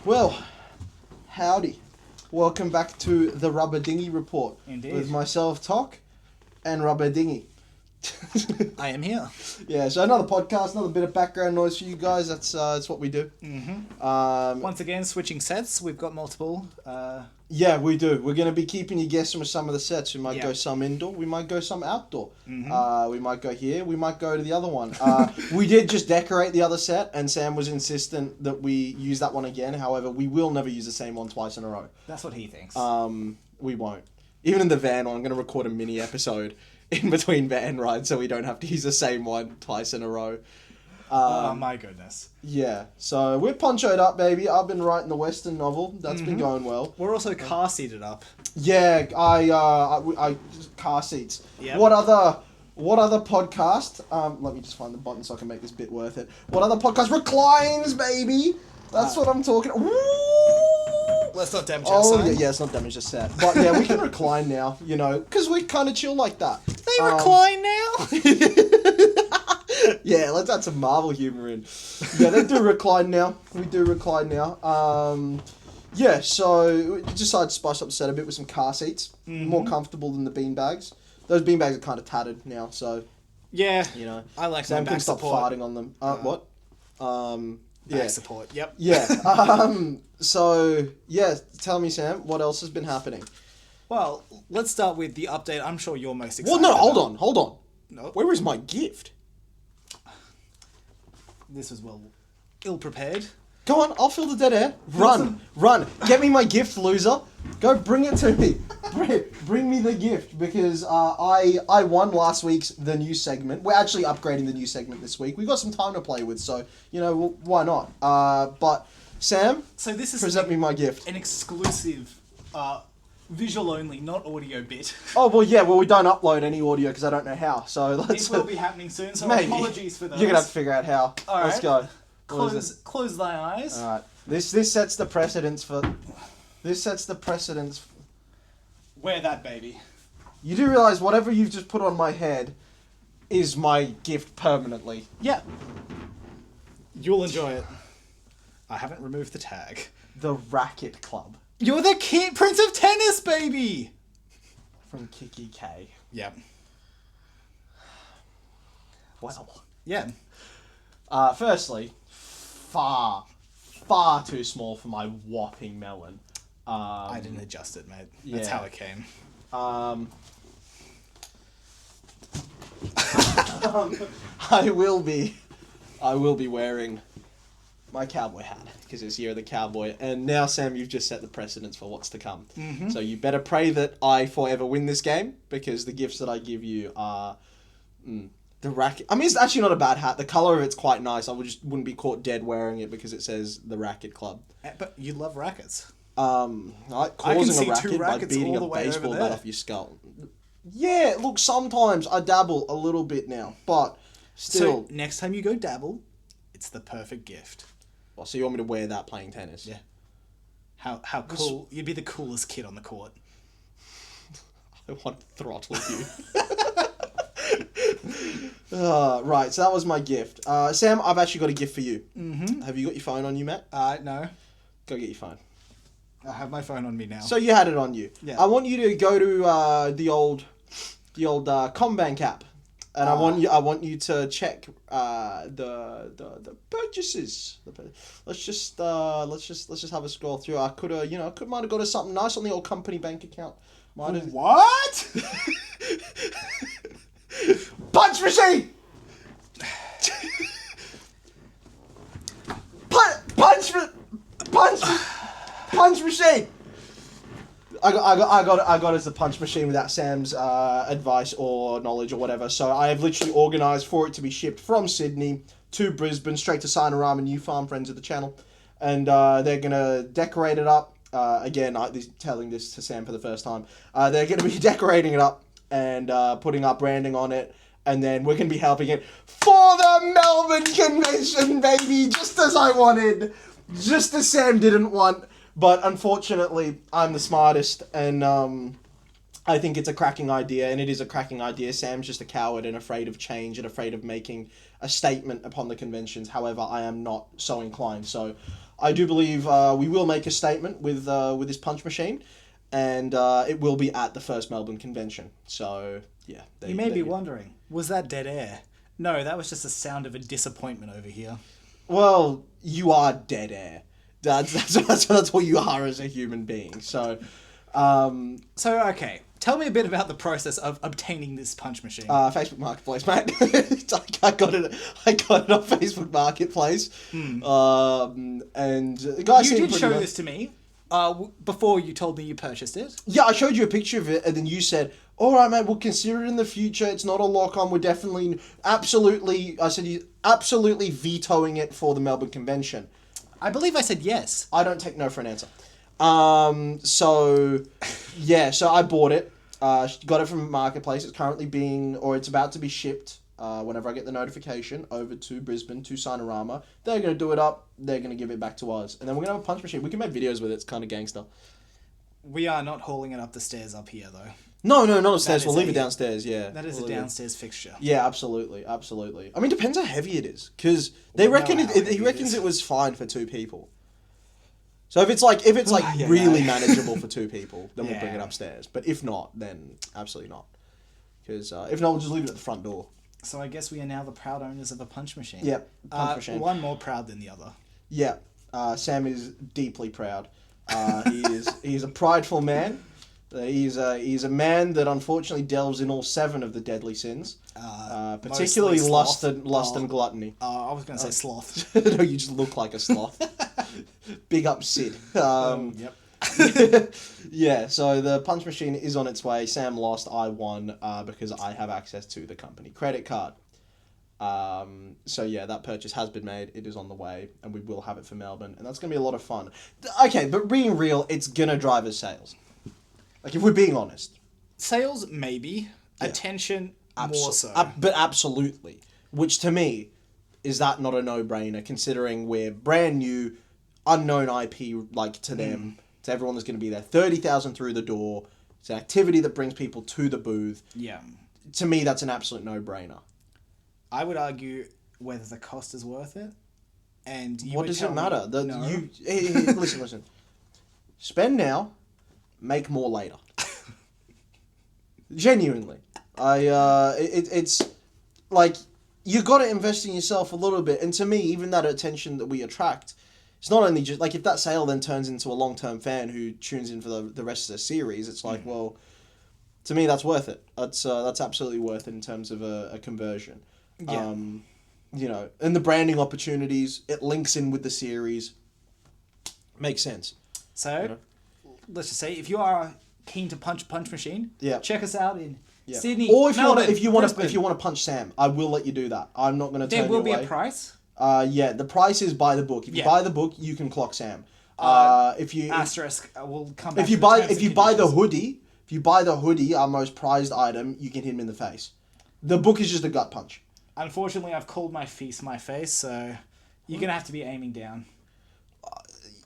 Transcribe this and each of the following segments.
Well, howdy. Welcome back to the Rubber Dinghy Report. Indeed. With myself, Tok, and Rubber Dinghy. I am here. Yeah, so another podcast, another bit of background noise for you guys. That's what we do. Mm-hmm. Once again, switching sets. We've got multiple. Yeah, we do. We're going to be keeping you guessing with some of the sets. We might Yeah. go some indoor. We might go some outdoor. Mm-hmm. We might go here. We might go to the other one. We did just decorate the other set, and Sam was insistent that we use that one again. However, we will never use the same one twice in a row. That's what he thinks. We won't. Even in the van one, I'm going to record a mini episode in between van rides so we don't have to use the same one twice in a row. Oh my goodness. Yeah, so we're ponchoed up, baby. I've been writing the Western novel. That's been going well. We're also car seated up. Yeah, I car seats. Yep. What other podcast? Let me just find the button so I can make this bit worth it. What other podcast reclines, baby? That's what I'm talking. Ooh! Let's not damage our Oh sign. yeah, it's not damage the set, but yeah, we can recline now. You know, because we kind of chill like that. They recline now. Yeah, let's add some Marvel humor in. Yeah, they do recline now. We do recline now. Yeah, so we decided to spice up the set a bit with some car seats. More comfortable than the beanbags. Those beanbags are kind of tattered now, so Yeah. you know. I like Sam my can back stop support. farting on them. What? Back Yeah. support. Yep. Yeah. So yeah, tell me, Sam, what else has been happening? Well, let's start with the update. I'm sure you're most Well, excited. no, about. hold on. No. Where is my gift? This was ill prepared. Go on, I'll fill the dead air. Run. Get me my gift, loser. Go bring it to me. Bring me the gift, because I won last week's The New segment. We're actually upgrading the new segment this week. We've got some time to play with, so, you know, why not? But, Sam, So this is present me my gift. an exclusive, visual only, not audio bit. Oh, well, yeah, we don't upload any audio because I don't know how, so let's... It will be happening soon, so Maybe. apologies for those. You're going to have to figure out how. All Let's right. go. What is it? Close thy eyes. Alright. This sets the precedence for... This sets the precedence... Wear that, baby. You do realise whatever you've just put on my head is my gift permanently. Yeah. You'll enjoy it. I haven't removed the tag. The Racket Club You're the Prince of Tennis, baby! from Kiki K. Yep. Well. Yeah. Firstly, far too small for my whopping melon. I didn't adjust it, mate. That's yeah. how it came. I will be wearing my cowboy hat because it's Year of the Cowboy, and now Sam, you've just set the precedence for what's to come. So you better pray that I forever win this game, because the gifts that I give you are the racket. I mean, it's actually not a bad hat. The color of it's quite nice. I wouldn't be caught dead wearing it because it says the Racket Club. But you love rackets. Like I can causing see a two racket by rackets beating all a the way baseball over bat there. off your skull. Yeah, look, sometimes I dabble a little bit now, but still. So next time you go dabble, it's the perfect gift. Oh, so you want me to wear that playing tennis? Yeah. How cool. You'd be the coolest kid on the court. I want to throttle you. Right, so that was my gift. Sam, I've actually got a gift for you. Have you got your phone on you, Matt? No. Go get your phone. I have my phone on me now. So you had it on you. Yeah. I want you to go to the old Combank app, and I want you to check the purchases. Let's just have a scroll through. I might have got us something nice on the old company bank account. What? Punch machine. Punch machine. I got us a punch machine without Sam's advice or knowledge or whatever. So I have literally organised for it to be shipped from Sydney to Brisbane, straight to Sinorama, new farm friends of the channel, and they're gonna decorate it up. Again, I'm telling this to Sam for the first time. They're gonna be decorating it up and putting up branding on it. And then we're going to be helping it for the Melbourne Convention, baby! Just as I wanted. Just as Sam didn't want. But unfortunately, I'm the smartest. And I think it's a cracking idea. And it is a cracking idea. Sam's just a coward and afraid of change and afraid of making a statement upon the conventions. However, I am not so inclined. So I do believe we will make a statement with this punch machine, and it will be at the first Melbourne convention. So, yeah. You may be wondering, was that dead air? No, that was just the sound of a disappointment over here. Well, you are dead air. That's what you are as a human being. So, okay. Tell me a bit about the process of obtaining this punch machine. Facebook Marketplace, mate. I got it on Facebook Marketplace. And the guy you did show this to me before you told me you purchased it. Yeah, I showed you a picture of it, and then you said, "All right, mate, we'll consider it in the future. It's not a lock-on. We're definitely, absolutely." I said, "You absolutely vetoing it for the Melbourne Convention." I believe I said yes. I don't take no for an answer. So I bought it. Got it from Marketplace. It's currently it's about to be shipped. Whenever I get the notification over to Brisbane, to Sinorama, they're going to do it up. They're going to give it back to us. And then we're going to have a punch machine. We can make videos with it. It's kind of gangster. We are not hauling it up the stairs up here, though. No, not upstairs. We'll leave it downstairs, yeah. That is a downstairs fixture. Yeah, absolutely. I mean, depends how heavy it is. Because he reckons it was fine for 2 people. So if it's really manageable for 2 people, then we'll bring it upstairs. But if not, then absolutely not. Because if not, we'll just leave it at the front door. So I guess we are now the proud owners of a punch machine. Yeah, punch machine. One more proud than the other. Yeah, Sam is deeply proud. He's a prideful man. He's a man that unfortunately delves in all 7 of the deadly sins, particularly lust and gluttony. I was going to say sloth. No, you just look like a sloth. Big up Sid. Yep. Yeah, so the punch machine is on its way. Sam lost, I won, because I have access to the company credit card. So yeah, that purchase has been made. It is on the way, and we will have it for Melbourne, and that's going to be a lot of fun. Okay, but being real, it's going to drive us sales. Like, if we're being honest. Sales, maybe. Yeah. Attention, more so. But absolutely. Which, to me, is that not a no-brainer, considering we're brand new, unknown IP, like, to them, to everyone that's going to be there. 30,000 through the door. It's an activity that brings people to the booth. Yeah. To me, that's an absolute no-brainer. I would argue whether the cost is worth it. And what does it matter? Listen. Spend now, make more later. Genuinely. It's like, you got to invest in yourself a little bit. And to me, even that attention that we attract, it's not only just, like, if that sale then turns into a long-term fan who tunes in for the rest of the series, it's like, well, to me, that's worth it. That's absolutely worth it in terms of a conversion. Yeah. And the branding opportunities, it links in with the series. Makes sense. So, let's just say, if you are keen to punch machine, check us out in Sydney, or if Melbourne, you want to punch Sam, I will let you do that. I'm not going to turn you away. There will be a price. The price is buy the book. If you buy the book, you can clock Sam. If you asterisk, we'll come back. If you buy the hoodie, our most prized item, you can hit him in the face. The book is just a gut punch. Unfortunately, I've called my feast my face, so you're going to have to be aiming down.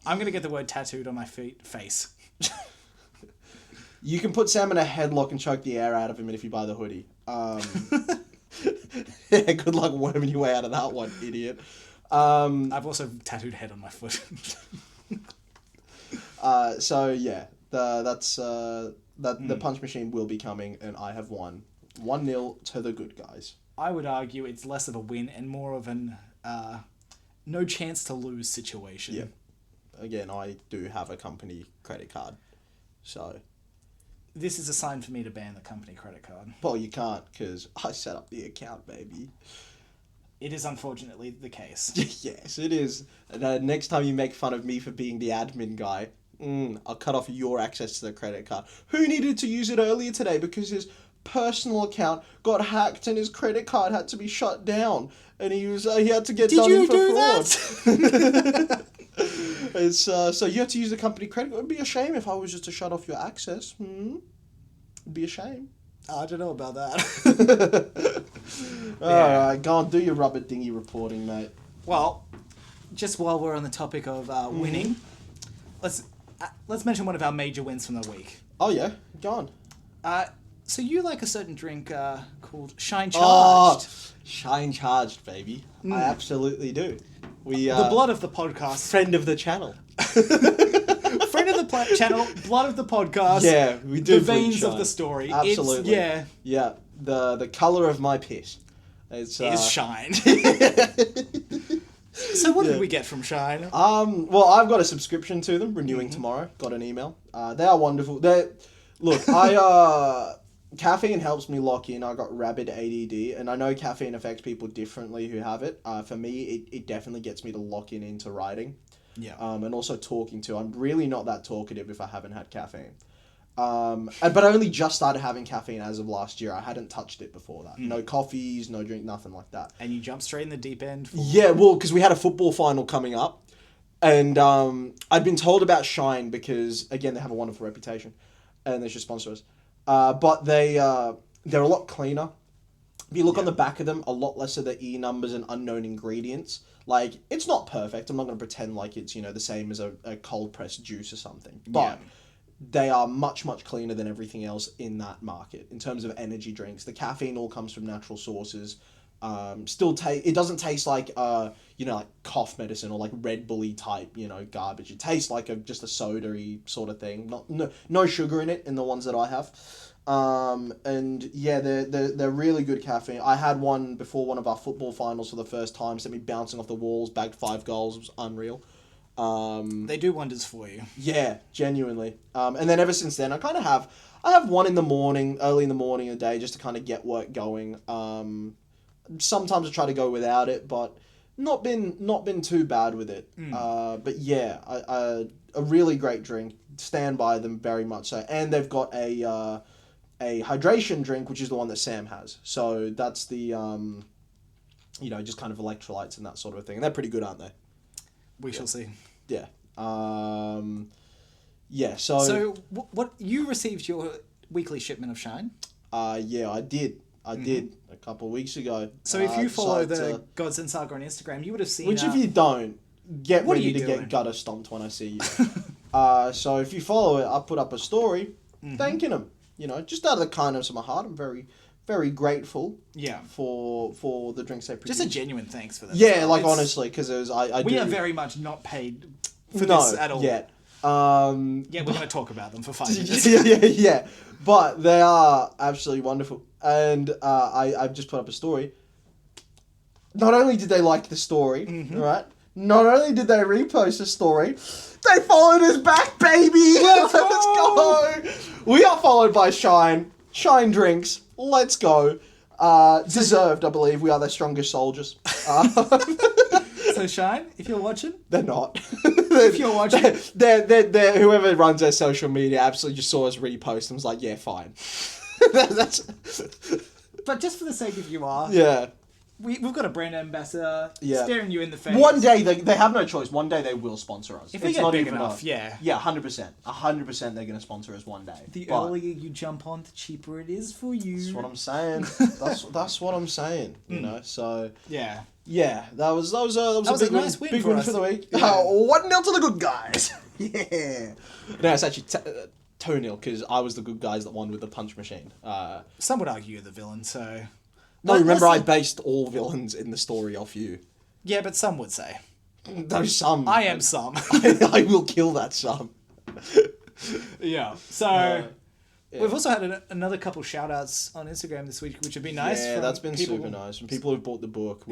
I'm going to get the word tattooed on my face. You can put Sam in a headlock and choke the air out of him if you buy the hoodie. Yeah, good luck worming your way out of that one, idiot. I've also tattooed head on my foot. So yeah, the punch machine will be coming, and I have won 1-0 to the good guys. I would argue it's less of a win and more of an no chance to lose situation. Yeah. Again, I do have a company credit card, so... This is a sign for me to ban the company credit card. Well, you can't, because I set up the account, baby. It is unfortunately the case. Yes, it is. And next time you make fun of me for being the admin guy, I'll cut off your access to the credit card. Who needed to use it earlier today because his personal account got hacked and his credit card had to be shut down, and he had to get done in for fraud. That? So you have to use the company credit card. It'd be a shame if I was just to shut off your access. It'd be a shame. I don't know about that. Alright, go on, do your rubber dinghy reporting, mate. Well, just while we're on the topic of winning, let's mention one of our major wins from the week. Oh yeah, go on. So you like a certain drink called Shine Charged. Oh, Shine Charged, baby. I absolutely do. We The blood of the podcast. friend of the channel. Friend of the channel, blood of the podcast. Yeah, we do. The veins of the story. Absolutely. Yeah. The colour of my piss. It's Is Shine. So what did we get from Shine? Well, I've got a subscription to them, renewing tomorrow. Got an email. They are wonderful. Caffeine helps me lock in. I got rabid ADD, and I know caffeine affects people differently who have it. For me, it definitely gets me to lock into writing. Yeah. And also talking to. I'm really not that talkative if I haven't had caffeine. But I only just started having caffeine as of last year. I hadn't touched it before that. No coffees, no drink, nothing like that. And you jumped straight in the deep end? Yeah, well, because we had a football final coming up. And I'd been told about Shine because, again, they have a wonderful reputation. And they should sponsor us. But they're a lot cleaner. If you look on the back of them, a lot less of the E numbers and unknown ingredients. Like, it's not perfect. I'm not going to pretend like it's, the same as a cold pressed juice or something. But they are much, much cleaner than everything else in that market in terms of energy drinks. The caffeine all comes from natural sources. It doesn't taste like, like cough medicine or like Red Bully type, garbage. It tastes like just a soda-y sort of thing. No sugar in it in the ones that I have. And yeah, they're really good caffeine. I had one before one of our football finals for the first time, sent me bouncing off the walls, bagged 5 goals. It was unreal. They do wonders for you. Yeah, genuinely. And then ever since then, I have one in the morning, early in the morning a day, just to kind of get work going. Sometimes I try to go without it, but not been too bad with it. But yeah, a really great drink. Stand by them very much so. And they've got a hydration drink, which is the one that Sam has. So that's the just kind of electrolytes and that sort of thing. And they're pretty good, aren't they? We shall see. Yeah. Yeah. So what you received your weekly shipment of Shine? Yeah, I did. I did a couple of weeks ago. So if you follow the Gods and Saga on Instagram, you would have seen. Which if you don't, get ready to get gutter stomped when I see you. So if you follow it, I put up a story thanking them. Just out of the kindness of my heart, I'm very, very grateful. Yeah. For the drinks they produce. Just a genuine thanks for that. Yeah, honestly, because we are very much not paid for this at all. Yet. Yeah, we're going to talk about them for 5 minutes. yeah. But they are absolutely wonderful. And I've just put up a story. Not only did they like the story, right? Not only did they repost the story, they followed us back, baby! Let's go! We are followed by Shine. Shine drinks. Let's go. Deserved, I believe. We are their strongest soldiers. So Shine, if you're watching, they're not. If you're watching, they're whoever runs their social media absolutely just saw us repost and was like, yeah, fine. But just for the sake of you are, yeah, we've got a brand ambassador staring you in the face. One day they have no choice. One day they will sponsor us. If we get big enough, yeah, 100%, 100%. They're going to sponsor us one day. The earlier you jump on, the cheaper it is for you. That's what I'm saying. that's what I'm saying. So yeah, that was a big nice win for the week. Yeah. 1-0 to the good guys. Yeah. No, it's actually 2-0 because I was the good guys that won with the punch machine. Some would argue you're the villain, so. No, remember I based all villains in the story off you. Yeah, but some would say. Those some. I am some. I will kill that some. Yeah. So. We've also had another couple shout-outs on Instagram this week, which have been nice. Yeah, that's been super nice. From people who've bought the book,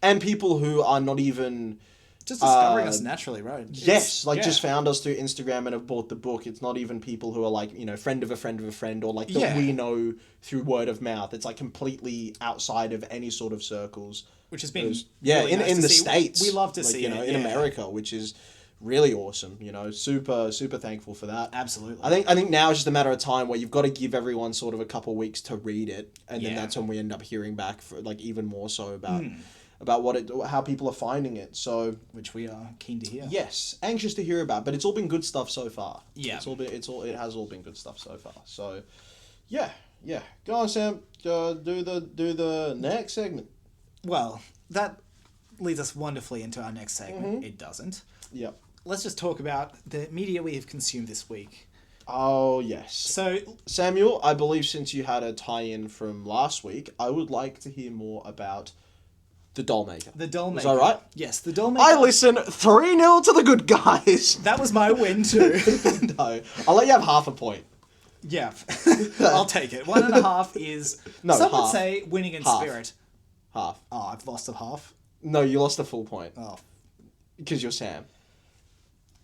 and people who are not even... Just discovering us naturally, right? Yes, just found us through Instagram and have bought the book. It's not even people who are like, friend of a friend of a friend or like that we know through word of mouth. It's like completely outside of any sort of circles. Which has been really nice in the see. States. We love to see it. In America, which is really awesome. Super, super thankful for that. Absolutely. I think now it's just a matter of time where you've got to give everyone sort of a couple of weeks to read it, and then that's when we end up hearing back for like even more so about how people are finding it. So, which we are keen to hear. Yes, anxious to hear about, but it's all been good stuff so far. Yeah, it has all been good stuff so far. So, yeah. Go on, Sam. Do the next segment. Well, that leads us wonderfully into our next segment. It doesn't. Yep. Let's just talk about the media we have consumed this week. Oh, yes. So, Samuel, I believe since you had a tie-in from last week, I would like to hear more about The Doll Maker. The Doll Maker. Is that right? Yes, The Doll Maker. I listen 3-0 to the good guys. That was my win too. No, I'll let you have half a point. Yeah, I'll take it. 1.5 is, some would half. say, winning in Half. spirit. Half. Oh, I've lost a half. No, you lost a full point. Oh. Because you're Sam.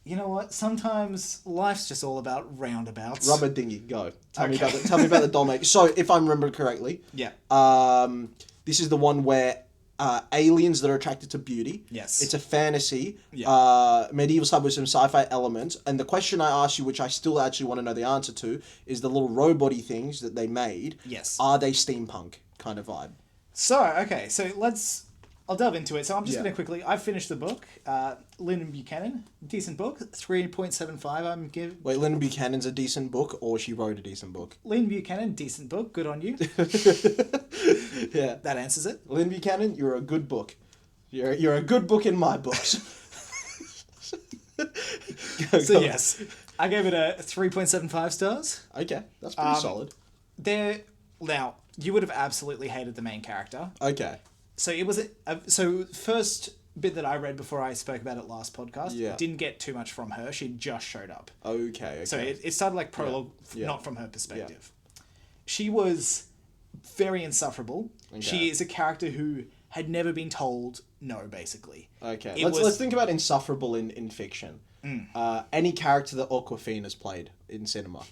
You know what? Sometimes life's just all about roundabouts. Rubber Dinghy, go. Tell me Okay. about the Doll Maker. So, if I remember correctly, Yeah. this is the one where aliens that are attracted to beauty. Yes. It's a fantasy, Yeah. medieval side with some sci-fi elements. And the question I asked you, which I still actually want to know the answer to, is the little robot-y things that they made. Yes. Are they steampunk kind of vibe? So, okay, so I'll delve into it. So I'm just Yeah. going to quickly, I've finished the book. Lyndon Buchanan, decent book, 3.75. Wait, Lyndon Buchanan's a decent book, or she wrote a decent book? Lyndon Buchanan, decent book, good on you. Yeah. That answers it. Lyndon Buchanan, you're a good book. You're a good book in my books. So yes, I gave it a 3.75 stars. Okay, that's pretty solid. Now, you would have absolutely hated the main character. Okay. So it was so first bit that I read before I spoke about it last podcast. Yeah. Didn't get too much from her. She just showed up. Okay. So it started like prologue, Yeah. not from her perspective. She was very insufferable. Okay. She is a character who had never been told no, basically. Okay. Let's think about insufferable in fiction. Any character that Awkwafina's played in cinema.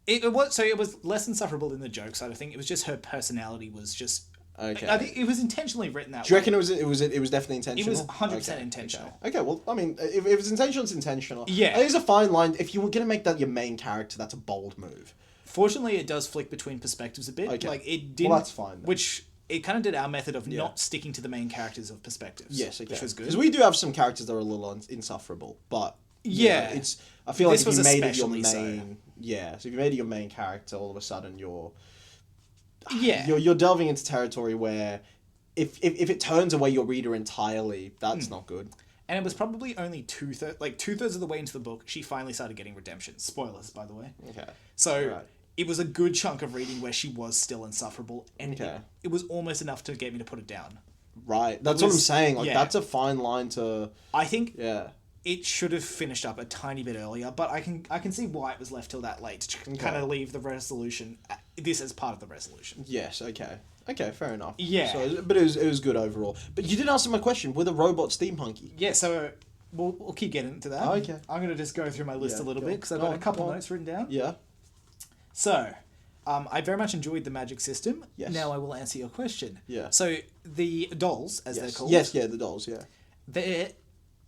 It was less insufferable in the joke side of thing. It was just her personality was just. Okay. I think it was intentionally written that way. Do you reckon it was definitely intentional? It was 100% intentional. Okay, well, I mean, if it's intentional, it's intentional. Yeah. There's a fine line. If you were going to make that your main character, that's a bold move. Fortunately, it does flick between perspectives a bit. Okay. Like it didn't. Well, that's fine then. Which it kind of did our method of not sticking to the main characters of perspectives. Yes, okay. Which was good. Because we do have some characters that are a little insufferable, but Yeah. it's. I feel like This if you was made it your especially so. main, so if you made it your main character, all of a sudden you're Yeah. you're delving into territory where if it turns away your reader entirely, that's not good. And it was probably only two-thirds of the way into the book, she finally started getting redemption. Spoilers, by the way. Okay. So Right. it was a good chunk of reading where she was still insufferable, and Okay. it was almost enough to get me to put it down. Right. That's what I'm was- saying. Like yeah. that's a fine line to. I think Yeah. it should have finished up a tiny bit earlier, but I can see why it was left till that late to kind of leave the resolution. This as part of the resolution. Yes. Okay. Okay. Fair enough. Yeah. So, but it was good overall. But you didn't answer my question. Were the robots steampunky? Yeah, so we'll keep getting into that. Okay. I'm going to just go through my list Yeah, a little go bit on. because I've Go got a on, couple go on. notes written down. Yeah. So, I very much enjoyed the magic system. Yes. Now I will answer your question. Yeah. So, the dolls, as they're Yes. called, Yes. Yeah. The dolls. Yeah. they're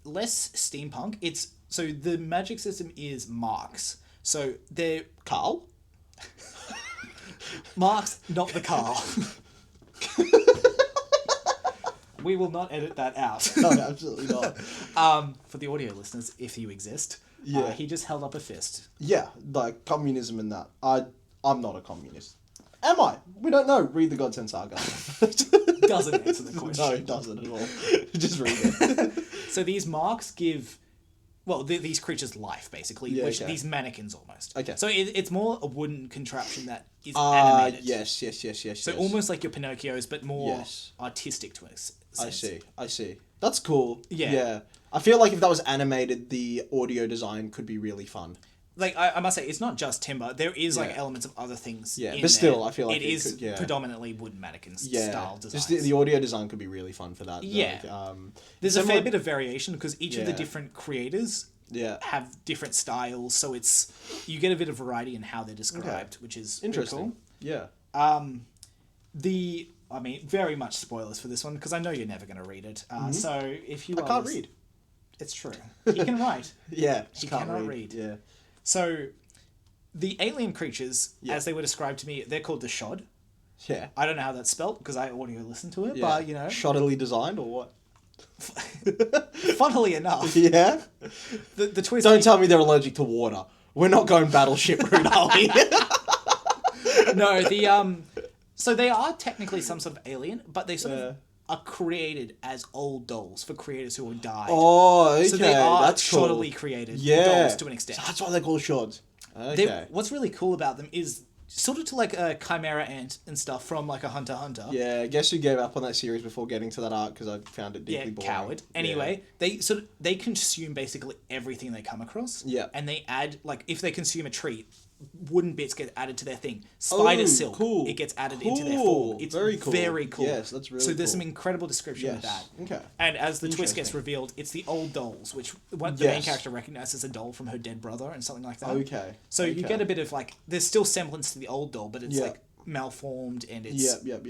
less steampunk. So the magic system is marks. So they're Carl. marks, not the Carl. We will not edit that out. No, absolutely not. For the audio listeners, if you exist, Yeah. he just held up a fist. Yeah, like communism and that. I'm not a communist. Am I? We don't know. Read the Godsend Saga. Doesn't answer the question. No, it doesn't at all. Just read it. So these marks give, these creatures life, basically. Yeah, which okay. These mannequins almost. Okay. So it's more a wooden contraption that is animated. Yes. So almost like your Pinocchios, but more Yes. artistic to us. I see. That's cool. Yeah. Yeah. I feel like if that was animated, the audio design could be really fun. Like, I must say, it's not just timber. There is, Yeah. elements of other things Yeah, in but still, there. I feel like it it is could- yeah. predominantly wooden mannequins Yeah. style designs. Just the audio design could be really fun for that. Yeah. Like, There's a similar- fair bit of variation because each of the Yeah. different creators Yeah. have different styles, so you get a bit of variety in how they're described, which is pretty Interesting. Yeah. cool. Very much spoilers for this one because I know you're never going to read it. So if you I can't read. It's true. He can write. Yeah. He Can't cannot read. Yeah. So the alien creatures, Yeah. as they were described to me, they're called the Shod. Yeah. I don't know how that's spelt because I audio listened to it, Yeah. but you know, Shoddily designed or what? funnily enough, Yeah. the twist. Don't tell me they're allergic to water. We're not going battleship route, are we? No, so they are technically some sort of alien, but they sort Yeah. of are created as old dolls for creators who have died. Oh, okay. So they are That's cool. shoddily created Yeah. dolls to an extent. So that's why they're called shods. Okay. What's really cool about them is sort of to like a Chimera Ant and stuff from like a Hunter x Hunter. Yeah, guess who gave up on that series before getting to that arc because I found it deeply boring. Coward. Anyway, they consume basically everything they come across. Yeah. And they add, like, if they consume a treat, wooden bits get added to their thing. Spider silk, cool. it gets added into their form. It's very cool. Yes, that's really So there's cool. some incredible description of that. Okay. And as the twist gets revealed, it's the old dolls, which the main character recognizes a doll from her dead brother and something like that. Okay. So you get a bit of, like, there's still semblance to the old doll, but it's, like, malformed and it's... Yep.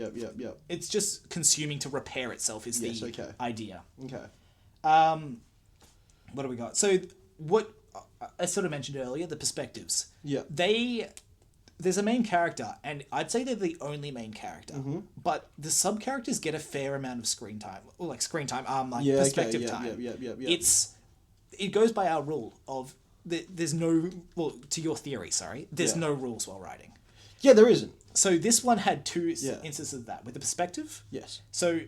It's just consuming to repair itself is the idea. Okay. What do we got? So what I sort of mentioned earlier, the perspectives. Yeah. There's a main character, and I'd say they're the only main character. Mm-hmm. But the sub characters get a fair amount of screen time, or like perspective time. Yeah. It goes by our rule of there's no to your theory. Sorry, there's no rules while writing. Yeah, there isn't. So this one had two instances of that with the perspective. Yes. So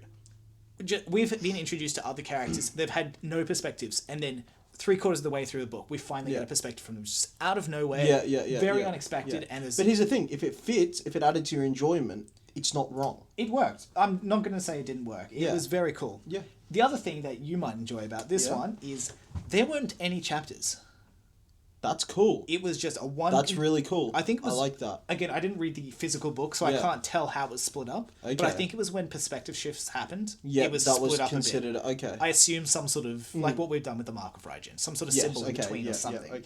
we've been introduced to other characters. They've had no perspectives, and then 3/4 of the way through the book, we finally get a perspective from them, just out of nowhere. Very unexpected. Yeah. And but here's the thing: if it fits, if it added to your enjoyment, it's not wrong. It worked. I'm not going to say it didn't work. It was very cool. Yeah. The other thing that you might enjoy about this one is there weren't any chapters. That's cool. It was just a one... That's really cool. I think it was... I like that. Again, I didn't read the physical book, so I can't tell how it was split up. Okay. But I think it was when perspective shifts happened. Yeah, it was that split was up considered... a bit. Okay. I assume some sort of... Like what we've done with the Mark of Raijin. Some sort of symbol in between or something.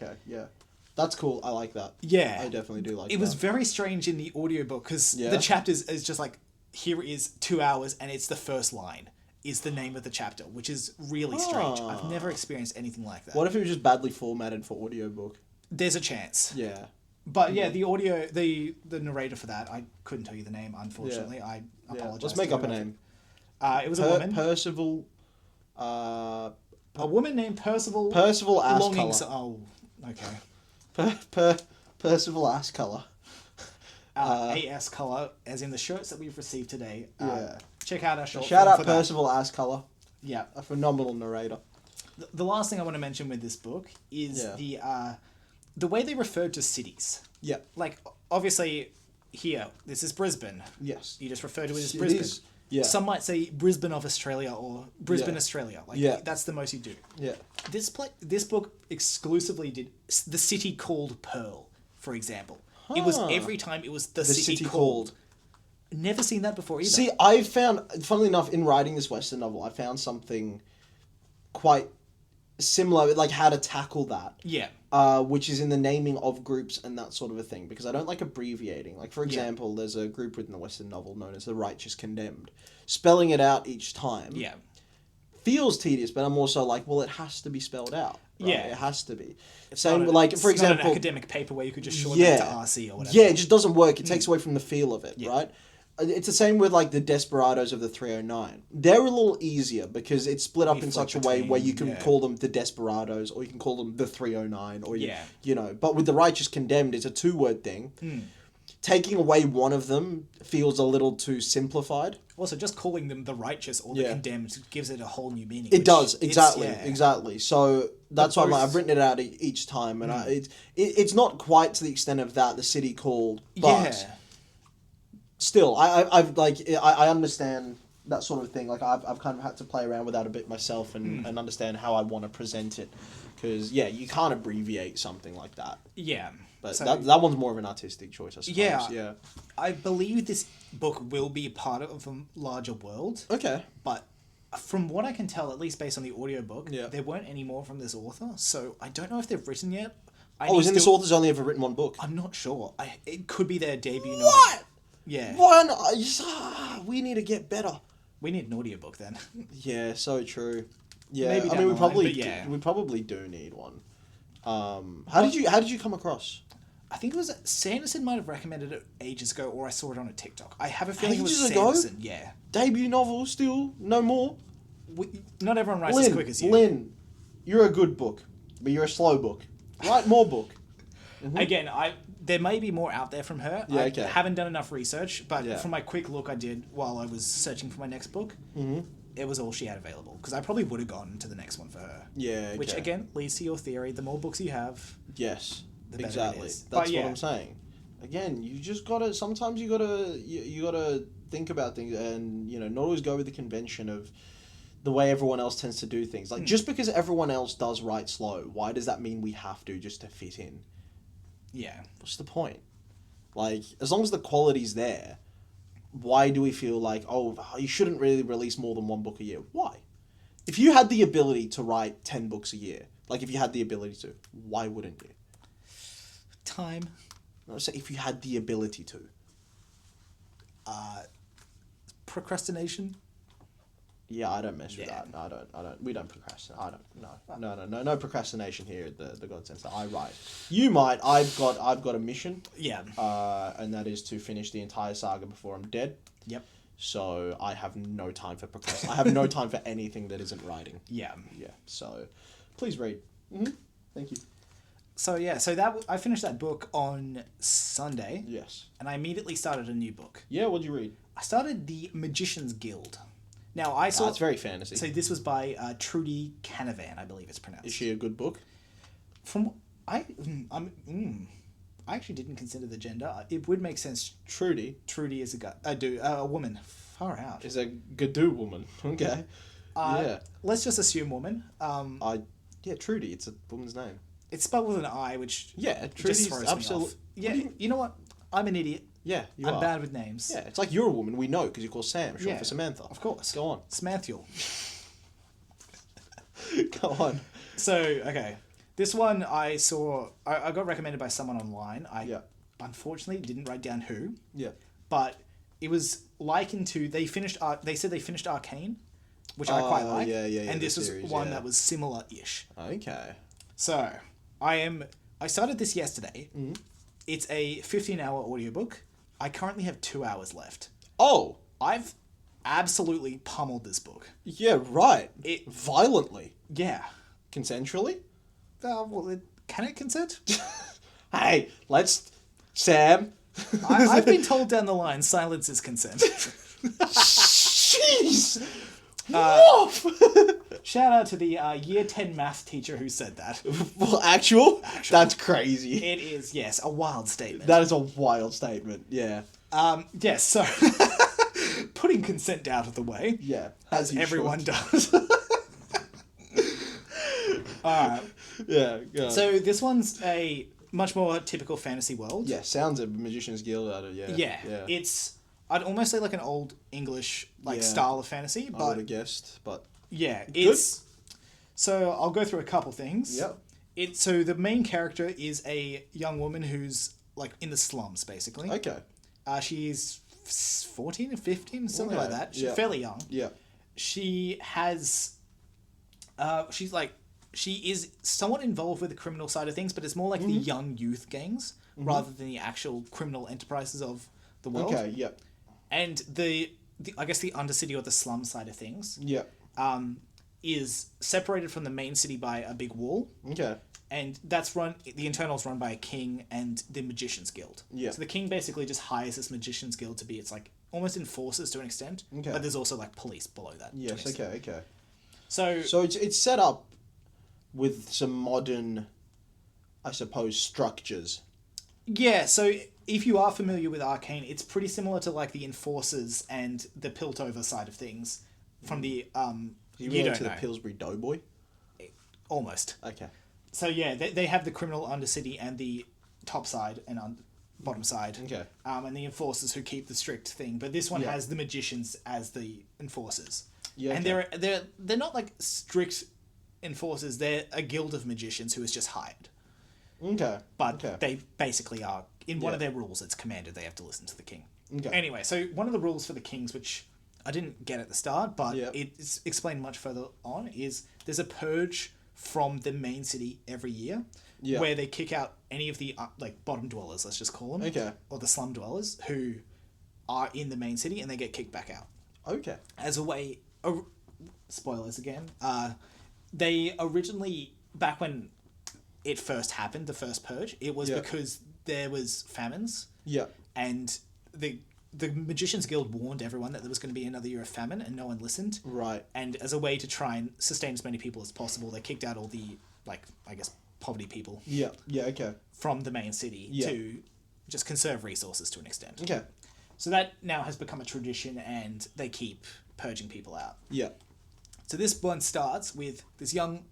That's cool. I like that. Yeah. I definitely do like that. It was very strange in the audiobook because the chapters is just like, here is 2 hours and it's the first line is the name of the chapter, which is really strange. I've never experienced anything like that. What if it was just badly formatted for audiobook? There's a chance. Yeah. But yeah, the audio, the narrator for that, I couldn't tell you the name, unfortunately. I apologize. Let's make up a name. It was a woman. Percival. A woman named Percival. Percival Asscolor. Oh, okay. Percival Asscolor. AS color, as in the shirts that we've received today. Check out our short Shout film out for Percival Asscolor. Yeah. A phenomenal narrator. The last thing I want to mention with this book is the way they referred to cities. Yeah. Like, obviously, here, this is Brisbane. Yes. You just refer to it as Brisbane. Yeah. Some might say Brisbane of Australia or Brisbane, Australia. Like, that's the most you do. Yeah. This book exclusively did the city called Pearl, for example. It was every time it was the city called. Never seen that before either. See, I found, funnily enough, in writing this Western novel, I found something quite similar, like how to tackle that. Yeah. Which is in the naming of groups and that sort of a thing, because I don't like abbreviating. Like, for example, there's a group within the Western novel known as the Righteous Condemned. Spelling it out each time feels tedious, but I'm also like, well, it has to be spelled out. Right? Yeah. It has to be. Same, like, for example... It's not an academic paper where you could just shorten it to RC or whatever. Yeah, it just doesn't work. It takes away from the feel of it, right? It's the same with, like, the Desperados of the 309. They're a little easier because it's split up in such a way where you can call them the Desperados or you can call them the 309 or, you know. But with the Righteous Condemned, it's a 2-word thing. Taking away one of them feels a little too simplified. Also, just calling them the Righteous or the Condemned gives it a whole new meaning. It does, exactly. So that's why I've written it out each time. And it's not quite to the extent of that, the city called, but... Still, I understand that sort of thing. Like, I've kind of had to play around with that a bit myself and understand how I want to present it. Because, you can't abbreviate something like that. Yeah. But that one's more of an artistic choice, I suppose. Yeah. I believe this book will be part of a larger world. Okay. But from what I can tell, at least based on the audiobook, there weren't any more from this author. So I don't know if they've written yet. Isn't this author's only ever written one book? I'm not sure. It could be their debut novel. What? Yeah. We need to get better. We need an audiobook then. Yeah, so true. Yeah, Maybe we probably do need one. How did you come across? I think it was Sanderson might have recommended it ages ago, or I saw it on a TikTok. I have a feeling ages it was ago? Sanderson. Yeah. Debut novel, still no more. Not everyone writes as quick as you. Lynn, you're a good book, but you're a slow book. Write more book. Mm-hmm. Again, there may be more out there from her. I haven't done enough research, but from my quick look I did while I was searching for my next book, it was all she had available. Because I probably would have gone to the next one for her. Yeah, okay. Which, again, leads to your theory. The more books you have... Yes, the better exactly. it is. That's what I'm saying. again, you just gotta. Sometimes you gotta think about things, and not always go with the convention of the way everyone else tends to do things. Like just because everyone else does write slow, why does that mean we have to just to fit in? Yeah. What's the point? Like, as long as the quality's there, why do we feel like, you shouldn't really release more than one book a year? Why? If you had the ability to write 10 books a year, like if you had the ability to, why wouldn't you? Time. No, say if you had the ability to. Procrastination. Yeah, I don't mess with that. I don't. We don't procrastinate. I don't. No procrastination here at the God Center. I write. You might. I've got a mission. Yeah. And that is to finish the entire saga before I'm dead. Yep. So I have no time for procrastination. I have no time for anything that isn't writing. Yeah. Yeah. So, please read. Mm-hmm. Thank you. So I finished that book on Sunday. Yes. And I immediately started a new book. Yeah. What'd you read? I started The Magician's Guild. Now I saw. It's very fantasy. So this was by Trudy Canavan, I believe it's pronounced. Is she a good book? I actually didn't consider the gender. It would make sense. Trudy is a woman. Far out. Is a Gadoo woman. Okay. Yeah. Let's just assume woman. Trudy. It's a woman's name. It's spelled with an I, which Trudy's absolutely. Yeah. You know what? I'm an idiot. Yeah, I'm bad with names. Yeah, it's like you're a woman. We know because you call Sam short for Samantha. Of course. Go on. Samanthiel. Go on. So, okay. This one I saw... I got recommended by someone online. I unfortunately didn't write down who. Yeah. But it was likened to... They said they finished Arcane, which I quite like. Yeah. And this was one that was similar-ish. Okay. So, I started this yesterday. Mm-hmm. It's a 15-hour audiobook. I currently have 2 hours left. Oh! I've absolutely pummeled this book. Yeah, right. Violently. Yeah. Consensually? Can it consent? Hey, Sam. I've been told down the line, silence is consent. Jeez! Shout out to the year 10 math teacher who said that. Well, actual? That's crazy. It is, yes, a wild statement. That is a wild statement, yeah. Yes, so putting consent out of the way. Yeah. As everyone does. Alright. Yeah, go on. So this one's a much more typical fantasy world. Yeah, sounds a Magician's Guild out of, Yeah. It's, I'd almost say like an old English style of fantasy, but... I would have guessed, but... Yeah, it's... So, I'll go through a couple things. Yep. So, the main character is a young woman who's, in the slums, basically. Okay. She's 14 or 15, something like that. She's fairly young. Yeah. She has... She is somewhat involved with the criminal side of things, but it's more like the young youth gangs, rather than the actual criminal enterprises of the world. Okay, yep. And I guess the undercity or the slum side of things... Yep. Is separated from the main city by a big wall. Okay. And the internal's run by a king and the Magician's Guild. Yeah. So the king basically just hires this Magician's Guild to be almost enforcers to an extent. Okay. But there's also police below that. Yes, okay. So it's set up with some modern, I suppose, structures. Yeah, so if you are familiar with Arcane, it's pretty similar to the enforcers and the Piltover side of things. From the you don't know. The Pillsbury Doughboy? Almost. Okay. So yeah, they have the criminal undercity and the top side and bottom side. Okay. And the enforcers who keep the strict thing, but this one has the magicians as the enforcers. Yeah. Okay. And they're not strict enforcers. They're a guild of magicians who is just hired. Okay. But they basically are in one of their rules. It's commanded they have to listen to the king. Okay. Anyway, so one of the rules for the kings, which I didn't get at the start, but it's explained much further on, is there's a purge from the main city every year where they kick out any of the bottom dwellers, let's just call them, or the slum dwellers who are in the main city, and they get kicked back out. Okay. As a way... spoilers again. They originally, back when it first happened, the first purge, it was because there was famines. Yeah. And the Magician's Guild warned everyone that there was going to be another year of famine, and no one listened. Right. And as a way to try and sustain as many people as possible, they kicked out all the, I guess, poverty people. Yeah, okay. From the main city to just conserve resources to an extent. Okay. So that now has become a tradition, and they keep purging people out. Yeah. So this one starts with this young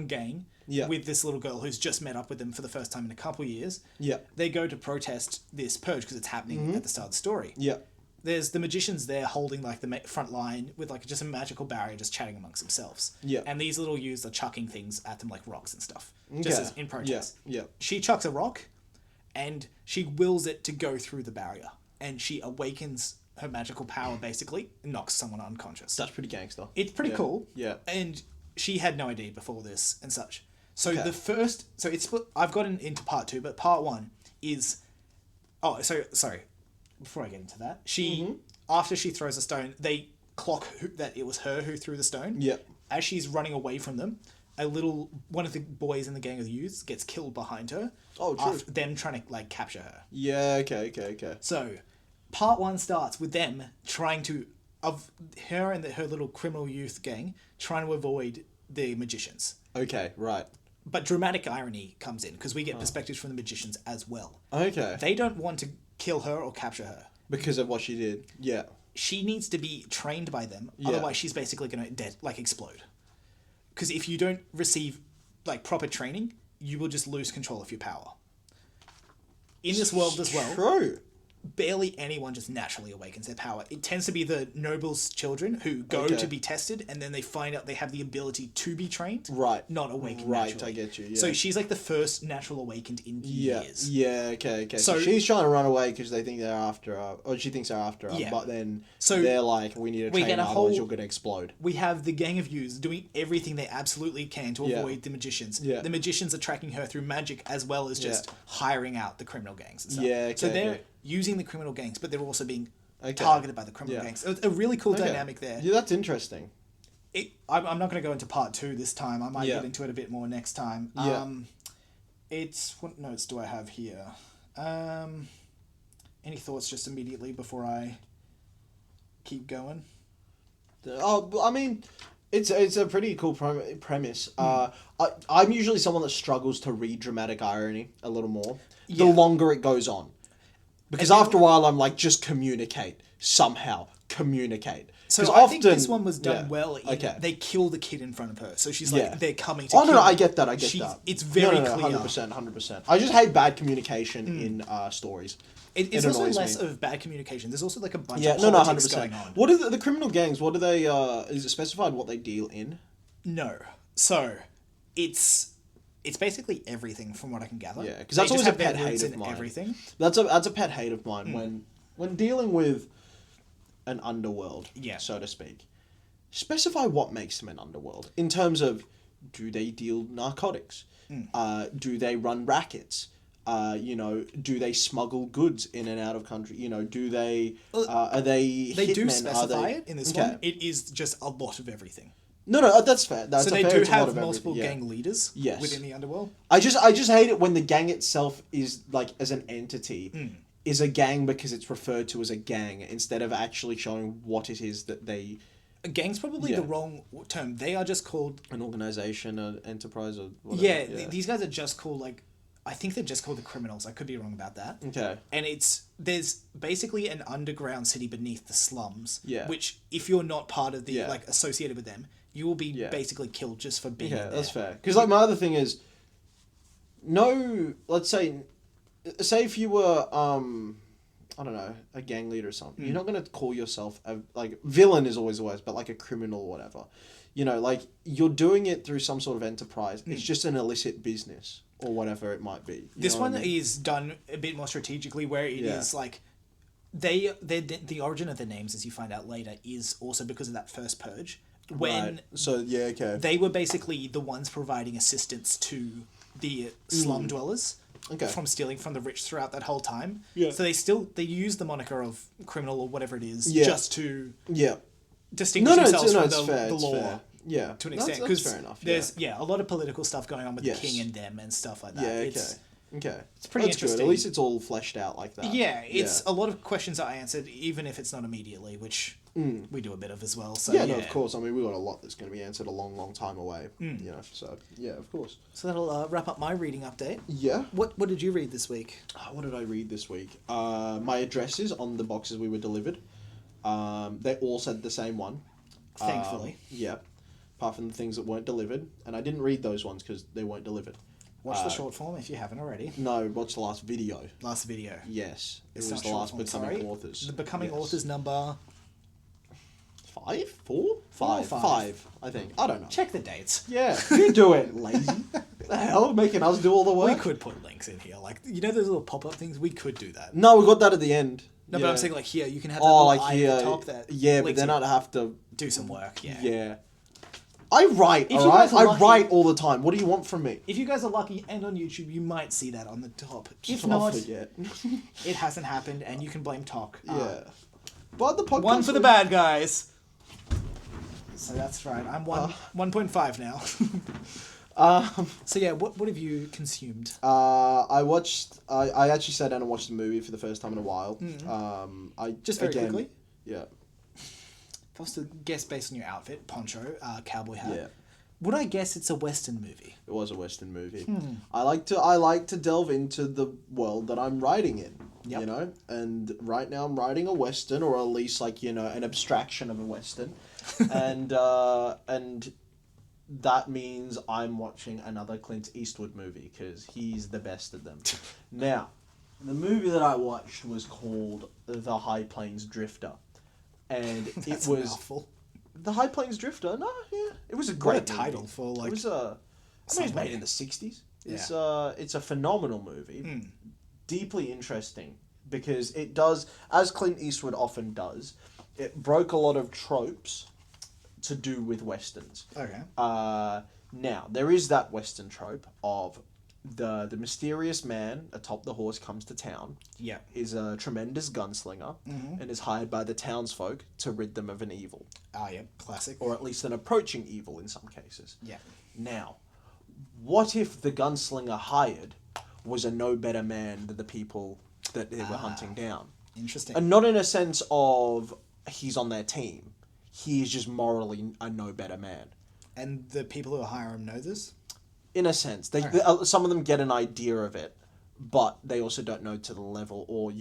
gang with this little girl who's just met up with them for the first time in a couple years. Yeah. They go to protest this purge because it's happening at the start of the story. Yeah. There's the magicians there holding like the front line with like just a magical barrier, just chatting amongst themselves. Yeah. And these little youths are chucking things at them like rocks and stuff, just as in protest. Yeah. She chucks a rock, and she wills it to go through the barrier, and she awakens her magical power basically, and knocks someone unconscious. That's pretty gangster. It's pretty cool. Yeah. And she had no idea before this and such. So it's split. I've gotten into part 2, but part 1 is. Oh, so sorry. Before I get into that, after she throws a stone, they clock that it was her who threw the stone. Yeah. As she's running away from them, one of the boys in the gang of youths gets killed behind her. Oh, true. After them trying to like capture her. Yeah. Okay. So, part 1 starts with them trying to her and her little criminal youth gang trying to avoid the magicians. Okay. Right. But dramatic irony comes in because we get perspectives from the magicians as well. Okay. They don't want to kill her or capture her because of what she did. Yeah. She needs to be trained by them. Yeah. Otherwise, she's basically going to explode. Because if you don't receive like proper training, you will just lose control of your power. In this world as well. True. Barely anyone just naturally awakens their power. It tends to be the nobles' children who go to be tested, and then they find out they have the ability to be trained. Right. Not awakened naturally. Right, I get you, yeah. So she's like the first natural awakened in years. Yeah, okay. So she's trying to run away because they think they're after her, or she thinks they're after her, but then they're like, we need to train her, otherwise you're going to explode. We have the gang of youths doing everything they absolutely can to avoid the magicians. Yeah. The magicians are tracking her through magic as well as just hiring out the criminal gangs and stuff. Yeah, okay. So they're using the criminal gangs, but they're also being targeted by the criminal gangs. It's a really cool dynamic there. Yeah, that's interesting. I'm not going to go into part 2 this time. I might get into it a bit more next time. Yeah. What notes do I have here? Any thoughts just immediately before I keep going? I mean, it's a pretty cool premise. I'm usually someone that struggles to read dramatic irony a little more the longer it goes on. Because after a while, I'm like, just communicate. Somehow. Communicate. So I think this one was done well. They kill the kid in front of her. So she's like, they're coming to kill her. I get that. It's very clear. 100%. I just hate bad communication in stories. It's also less of bad communication. There's also like a bunch of politics going on. What are the criminal gangs? What do they... is it specified what they deal in? No. So, it's basically everything from what I can gather. Yeah, because that's always a pet hate of mine. Everything. That's a pet hate of mine when dealing with an underworld, so to speak. Specify what makes them an underworld in terms of, do they deal narcotics? Do they run rackets? Do they smuggle goods in and out of country? Do they are they? They do hitmen? specify it in this one. It is just a lot of everything. No, that's fair. That's so they do have multiple gang leaders within the underworld. I just hate it when the gang itself is like as an entity is a gang because it's referred to as a gang instead of actually showing what it is that they. A gang's probably the wrong term. They are just called an organization, an enterprise, or whatever. These guys are just called like. I think they're just called the criminals. I could be wrong about that. Okay. And there's basically an underground city beneath the slums. Yeah. Which, if you're not part of the associated with them, you will be basically killed just for being there. That's fair. Because like my other thing is, let's say if you were I don't know, a gang leader or something, you're not gonna call yourself like villain is always the worst, but like a criminal or whatever. Like you're doing it through some sort of enterprise. It's just an illicit business or whatever it might be. This one is done a bit more strategically, where it is like the origin of their names, as you find out later, is also because of that first purge. When they were basically the ones providing assistance to the slum dwellers from stealing from the rich throughout that whole time. Yeah. So they use the moniker of criminal or whatever it is just to distinguish themselves from the law. Fair. Yeah, to an extent, because fair enough. There's a lot of political stuff going on with the king and them and stuff like that. Yeah, okay. It's pretty interesting. Good. At least it's all fleshed out like that. Yeah, it's a lot of questions are answered, even if it's not immediately, which we do a bit of as well. So no, of course. I mean, we've got a lot that's going to be answered a long, long time away. So yeah, of course. So that'll wrap up my reading update. Yeah. What did you read this week? What did I read this week? My addresses on the boxes we were delivered. They all said the same one. Thankfully. Yeah. Apart from the things that weren't delivered, and I didn't read those ones because they weren't delivered. Watch the short form if you haven't already. No, watch the last video. Last video. Yes, It's it was the last Becoming Authors. The Becoming Authors number 5, 4, 5, 5. I think. I don't know. Check the dates. Yeah, you do it, lazy. The hell, making us do all the work. We could put links in here, like those little pop-up things. We could do that. No, we got that at the end. No, but I'm saying like here, you can have that little eye at the top that. Yeah, but then I'd have to do some work. Yeah. Yeah. I write, alright? I write all the time. What do you want from me? If you guys are lucky and on YouTube, you might see that on the top. If I'll not, forget. it hasn't happened, and you can blame Talk. Yeah. But the podcast... One for the bad guys. So that's right. I'm 1.5 now. So yeah, what have you consumed? I actually sat down and watched a movie for the first time in a while. Just very quickly. Yeah. If I was to guess based on your outfit, poncho, cowboy hat, Yeah. would I guess it's a Western movie? It was a Western movie. I like to delve into the world that I'm writing in. Yep. You know, and right now I'm writing a Western, or at least an abstraction of a Western, and that means I'm watching another Clint Eastwood movie because he's the best at them. Now, the movie that I watched was called The High Plains Drifter. And That's it was a mouthful. The High Plains Drifter. No, yeah, it was a great title for like. It was I mean, it was made in the 60s. Yeah. It's a phenomenal movie, deeply interesting because it does, as Clint Eastwood often does, it broke a lot of tropes to do with westerns. Okay. Now there is that western trope of the mysterious man atop the horse comes to town. Yeah. Is a tremendous gunslinger and is hired by the townsfolk to rid them of an evil. Ah, yeah, classic. Or at least an approaching evil in some cases. Yeah. Now, what if the gunslinger hired was a no better man than the people that they were hunting down? Interesting. And not in a sense of he's on their team. He is just morally a no better man. And the people who hire him know this? In a sense. Some of them get an idea of it, but they also don't know to the level or,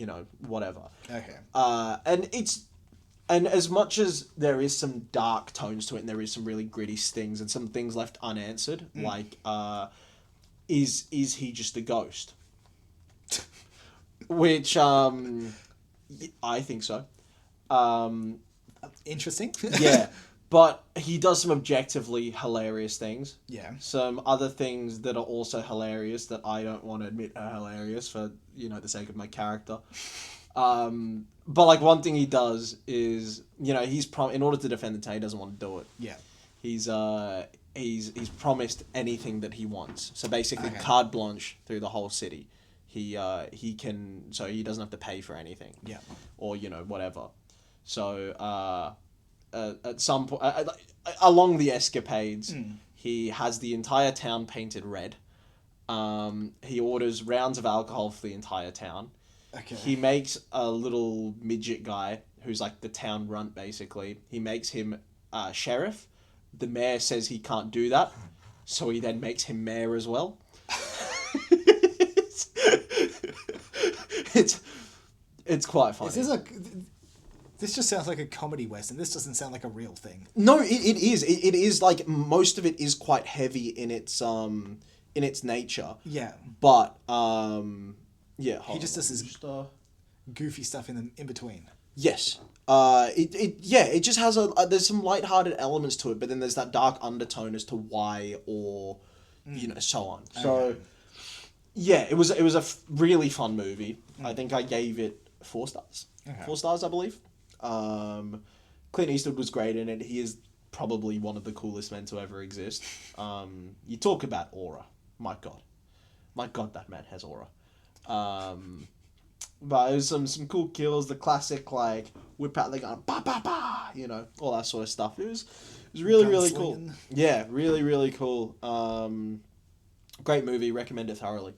whatever. Okay. And as much as there is some dark tones to it and there is some really gritty stings and some things left unanswered, like, is he just a ghost? Which, I think so. Interesting. Yeah. But he does some objectively hilarious things. Yeah. Some other things that are also hilarious that I don't want to admit are hilarious for, the sake of my character. But like one thing he does is, he's in order to defend the town, he doesn't want to do it. Yeah. He's promised anything that he wants. So basically carte blanche through the whole city. He can, so he doesn't have to pay for anything. Yeah. Or, whatever. So, at some point, along the escapades, he has the entire town painted red. He orders rounds of alcohol for the entire town. Okay. He makes a little midget guy who's like the town runt, basically. He makes him sheriff. The mayor says he can't do that, so he then makes him mayor as well. It's quite funny. This just sounds like a comedy western. This doesn't sound like a real thing. No, it is. It is like most of it is quite heavy in its nature. Yeah. But yeah. He just does his goofy stuff in between. Yes. It just has there's some lighthearted elements to it, but then there's that dark undertone as to why or so on. So yeah, it was a really fun movie. I think I gave it 4 stars. Okay. 4 stars, I believe. Clint Eastwood was great in it. He is probably one of the coolest men to ever exist. You talk about aura. My God, that man has aura. But it was some cool kills. The classic like whip out the gun, ba ba ba, all that sort of stuff. It was really cool. Yeah, really cool. Great movie. Recommend it thoroughly.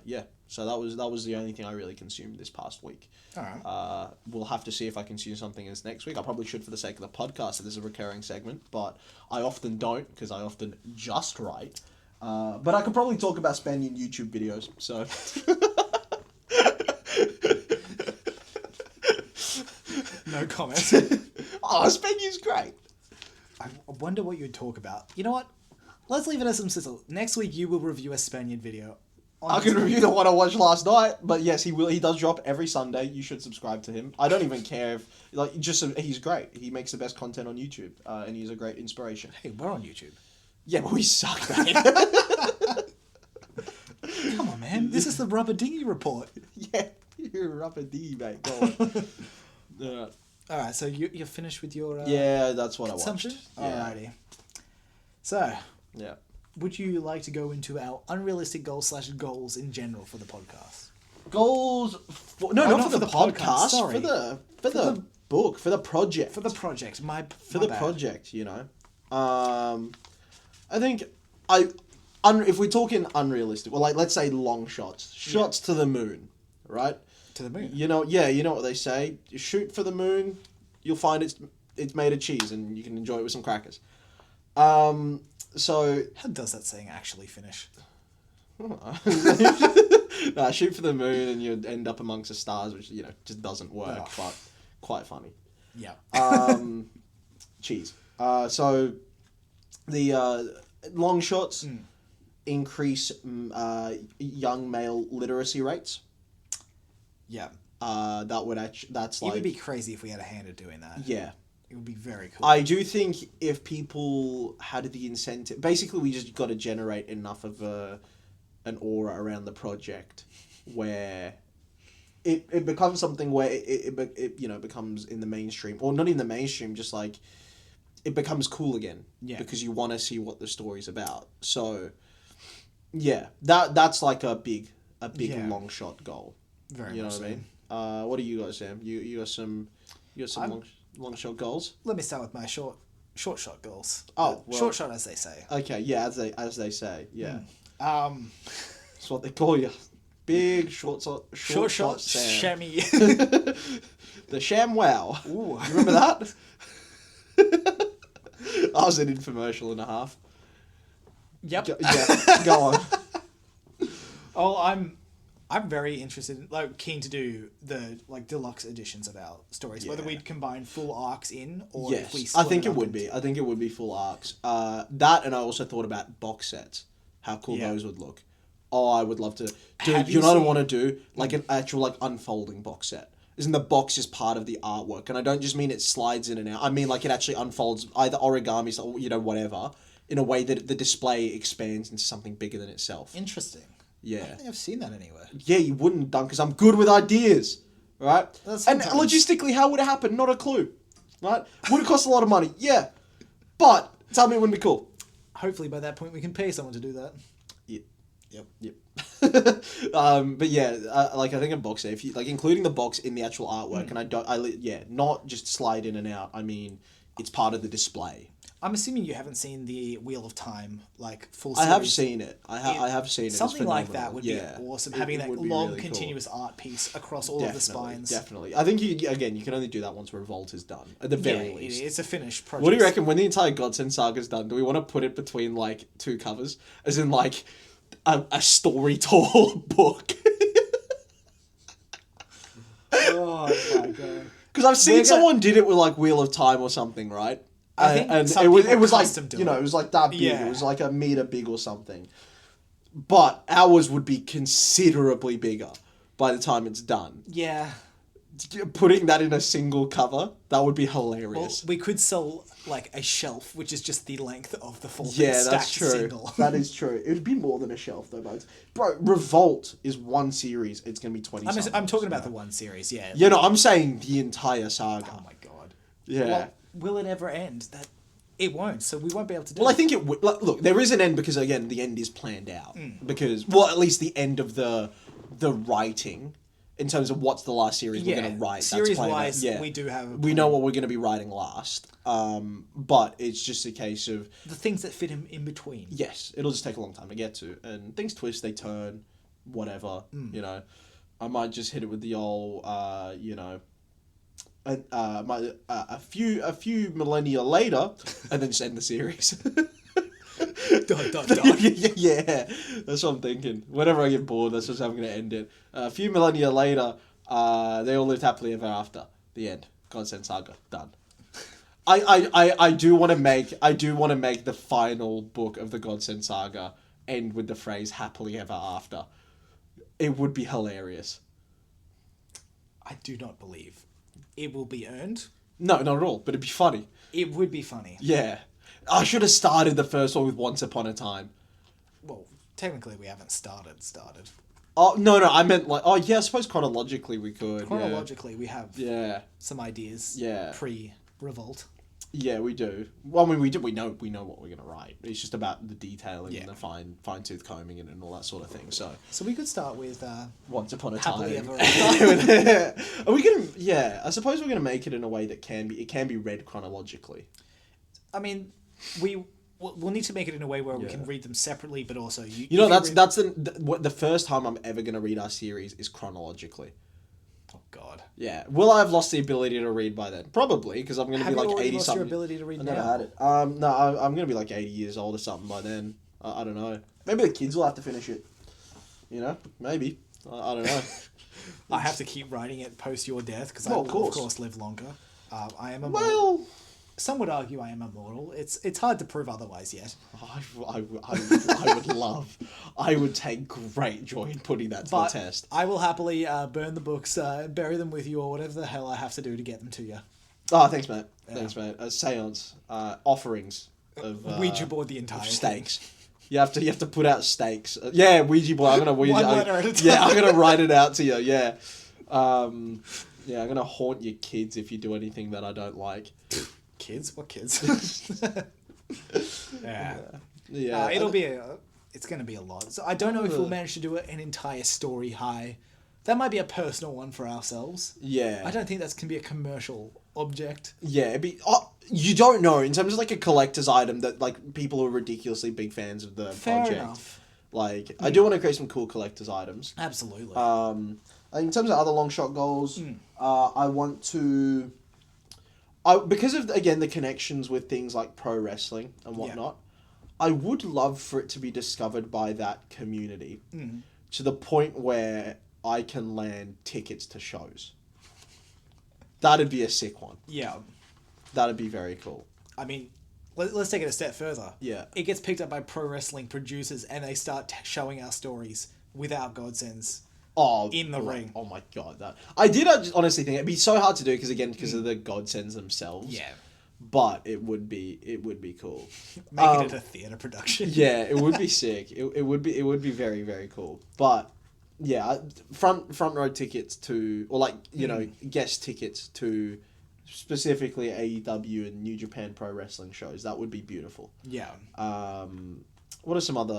Yeah. So that was the only thing I really consumed this past week. All right. We'll have to see if I consume something as next week. I probably should for the sake of the podcast. This is a recurring segment, but I often don't because I often just write. But I could probably talk about spending YouTube videos. So. No comment. Spendy's great. I wonder what you'd talk about. You know what? Let's leave it as some sizzle. Next week you will review a Spaniard video. I can review the one I watched last night, but yes, he will. He does drop every Sunday. You should subscribe to him. I don't even care if he's great. He makes the best content on YouTube, and he's a great inspiration. Hey, we're on YouTube. Yeah, but we suck, man. Come on, man. This is the Rubber Dinghy Report. Yeah, you're a Rubber Dinghy, mate. Go on. All right, so you're finished with your yeah, that's what consumption? I watched. Yeah. Alrighty. So, yeah. Would you like to go into our unrealistic goals in general for the podcast? Goals? Not for the podcast. Sorry. For the book, for the project. For the project. For the project, you know. I think if we're talking unrealistic, well, like let's say long shots to the moon, right? To the moon. You know what they say. You shoot for the moon, you'll find it's made of cheese, and you can enjoy it with some crackers. So how does that saying actually finish? Shoot for the moon and you end up amongst the stars, which just doesn't work, but quite funny. Yeah. Cheese. So the long shots increase young male literacy rates. Yeah. That's it would be crazy if we had a hand at doing that. Yeah. It would be very cool. I do think if people had the incentive, basically we just got to generate enough of an aura around the project where it becomes something where it becomes in the mainstream, or not in the mainstream, just like it becomes cool again. Yeah. Because you want to see what the story's about. So yeah, that's like a big long shot goal. Very you know much what I mean? What do you guys, Sam? You got some long shot goals? Let me start with my short shot goals. Oh, well, short shot, as they say. Okay, yeah, as they say, yeah. That's what they call you. Big short shot Sam. Shammy. The Sham Wow. Ooh. You remember that? I was an infomercial and a half. Yep. Go on. Oh, I'm very interested, keen to do the deluxe editions of our stories. Yeah. Whether we'd combine full arcs in, or if we split I think it would be. I think it would be full arcs. That, and I also thought about box sets. How cool those would look. Oh, I would love to. Dude, you know what I want to do? Like an actual unfolding box set. Isn't the box is part of the artwork? And I don't just mean it slides in and out. I mean it actually unfolds, either origami style, whatever, in a way that the display expands into something bigger than itself. Interesting. Yeah. I don't think I've seen that anywhere. Yeah, you wouldn't have done, because I'm good with ideas, right? And logistically, how would it happen? Not a clue, right? Would it cost a lot of money? Yeah. But tell me it wouldn't be cool. Hopefully by that point we can pay someone to do that. Yep. But yeah, I think a box set, if you including the box in the actual artwork, and not just slide in and out. I mean, it's part of the display. I'm assuming you haven't seen the Wheel of Time full series. I have seen it. I have seen it. Something like that would be awesome. Having that long, really continuous art piece across all of the spines. Definitely. I think you can only do that once Revolt is done. At the very least, it's a finished project. What do you reckon when the entire Godsend Saga is done? Do we want to put it between two covers, as in a story tall book? Oh my god! Because I've seen someone did it with Wheel of Time or something, right? I think and it was it was that big. Yeah. It was a meter big or something. But ours would be considerably bigger by the time it's done. Yeah. Putting that in a single cover, that would be hilarious. Well, we could sell a shelf, which is just the length of the full thing. Yeah, that's true. Single. That is true. It would be more than a shelf though, bro. Revolt is one series. It's gonna be 20. I'm talking about the one series. Yeah. Yeah, no, I'm saying the entire saga. Oh my god. Yeah. Well, will it ever end? It won't. So we won't be able to do. Well, I think it would. Look, there is an end because again, the end is planned out. Because at least the end of the writing. In terms of what's the last series we're going to write. Series-wise, we do have a plan. We know what we're going to be writing last. But it's just a case of... The things that fit in between. Yes. It'll just take a long time to get to. And things twist, they turn. whatever, you know. I might just hit it with the old, you know, a few millennia later, and then just end the series. Yeah, that's what I'm thinking. Whenever I get bored, that's just how I'm going to end it. A few millennia later, they all lived happily ever after. The end. Godsend Saga. Done. I do want to make the final book of the Godsend Saga end with the phrase happily ever after. It would be hilarious. I do not believe it will be earned. No, not at all. But it'd be funny. It would be funny. Yeah. I should have started the first one with Once Upon a Time. Well, technically we haven't started. Oh, no, I meant like... Oh, yeah, I suppose chronologically we could. Chronologically, we have some ideas pre-revolt. Yeah, we do. Well, I mean, we know what we're going to write. It's just about the detailing and the fine-tooth combing and all that sort of thing, so... So we could start with... Once Upon a Happily Time. Ever Are we going to... Yeah, I suppose we're going to make it in a way that can be read chronologically. I mean... We'll need to make it in a way where we can read them separately, but also you know that's the first time I'm ever going to read our series is chronologically. Oh God. Yeah. Will I have lost the ability to read by then? Probably, because I'm going to be like 80 something. Lost your ability to read now? I never had it. No, I'm going to be like 80 years old or something by then. I don't know. Maybe the kids will have to finish it. You know, maybe. I don't know. I have to keep writing it post your death because I will of course live longer. I am Some would argue I am immortal. It's hard to prove otherwise yet. I would love... I would take great joy in putting that to the test. I will happily burn the books, bury them with you, or whatever the hell I have to do to get them to you. Oh, thanks, mate. Yeah. Thanks, mate. Seance. Offerings of... Ouija board the entire stakes. You have to put out stakes. Yeah, Ouija board. I'm going to... One letter at a time. Yeah, I'm going to write it out to you, yeah. Yeah, I'm going to haunt your kids if you do anything that I don't like. Kids? What kids? Yeah. It's going to be a lot. So I don't know if we'll manage to do an entire story high. That might be a personal one for ourselves. Yeah. I don't think that can be a commercial object. Yeah, it'd be... you don't know. In terms of like a collector's item that like people who are ridiculously big fans of the project. Enough. Like, I do want to create some cool collector's items. Absolutely. In terms of other long shot goals, I want to... because of, again, the connections with things like pro wrestling and whatnot, I would love for it to be discovered by that community to the point where I can land tickets to shows. That'd be a sick one. Yeah. That'd be very cool. I mean, let's take it a step further. Yeah. It gets picked up by pro wrestling producers and they start showing our stories without Godsends. In the ring. Oh my God, that I did honestly think it'd be so hard to do because of the Godsends themselves. Yeah, but it would be cool. Make it a theater production. Yeah, it would be sick. It would be very, very cool. But yeah, front row tickets to, or like guest tickets to specifically AEW and New Japan Pro Wrestling shows. That would be beautiful. Yeah. What are some other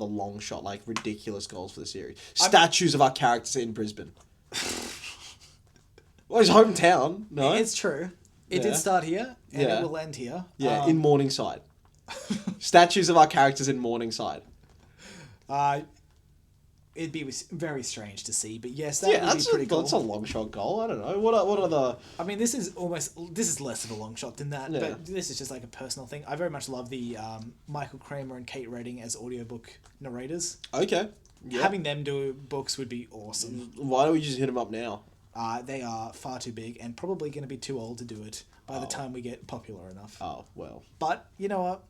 long shot, like, ridiculous goals for the series? Statues of our characters in Brisbane. Well, his hometown, no? It's true. It did start here, and it will end here. Yeah, in Morningside. Statues of our characters in Morningside. It'd be very strange to see, but yes, that would be pretty cool. That's a long shot goal. I don't know. What are the... I mean, this is less of a long shot than that, but this is just like a personal thing. I very much love the Michael Kramer and Kate Redding as audiobook narrators. Okay. Yeah. Having them do books would be awesome. Why don't we just hit them up now? They are far too big and probably going to be too old to do it by the time we get popular enough. Oh, well. But, you know what?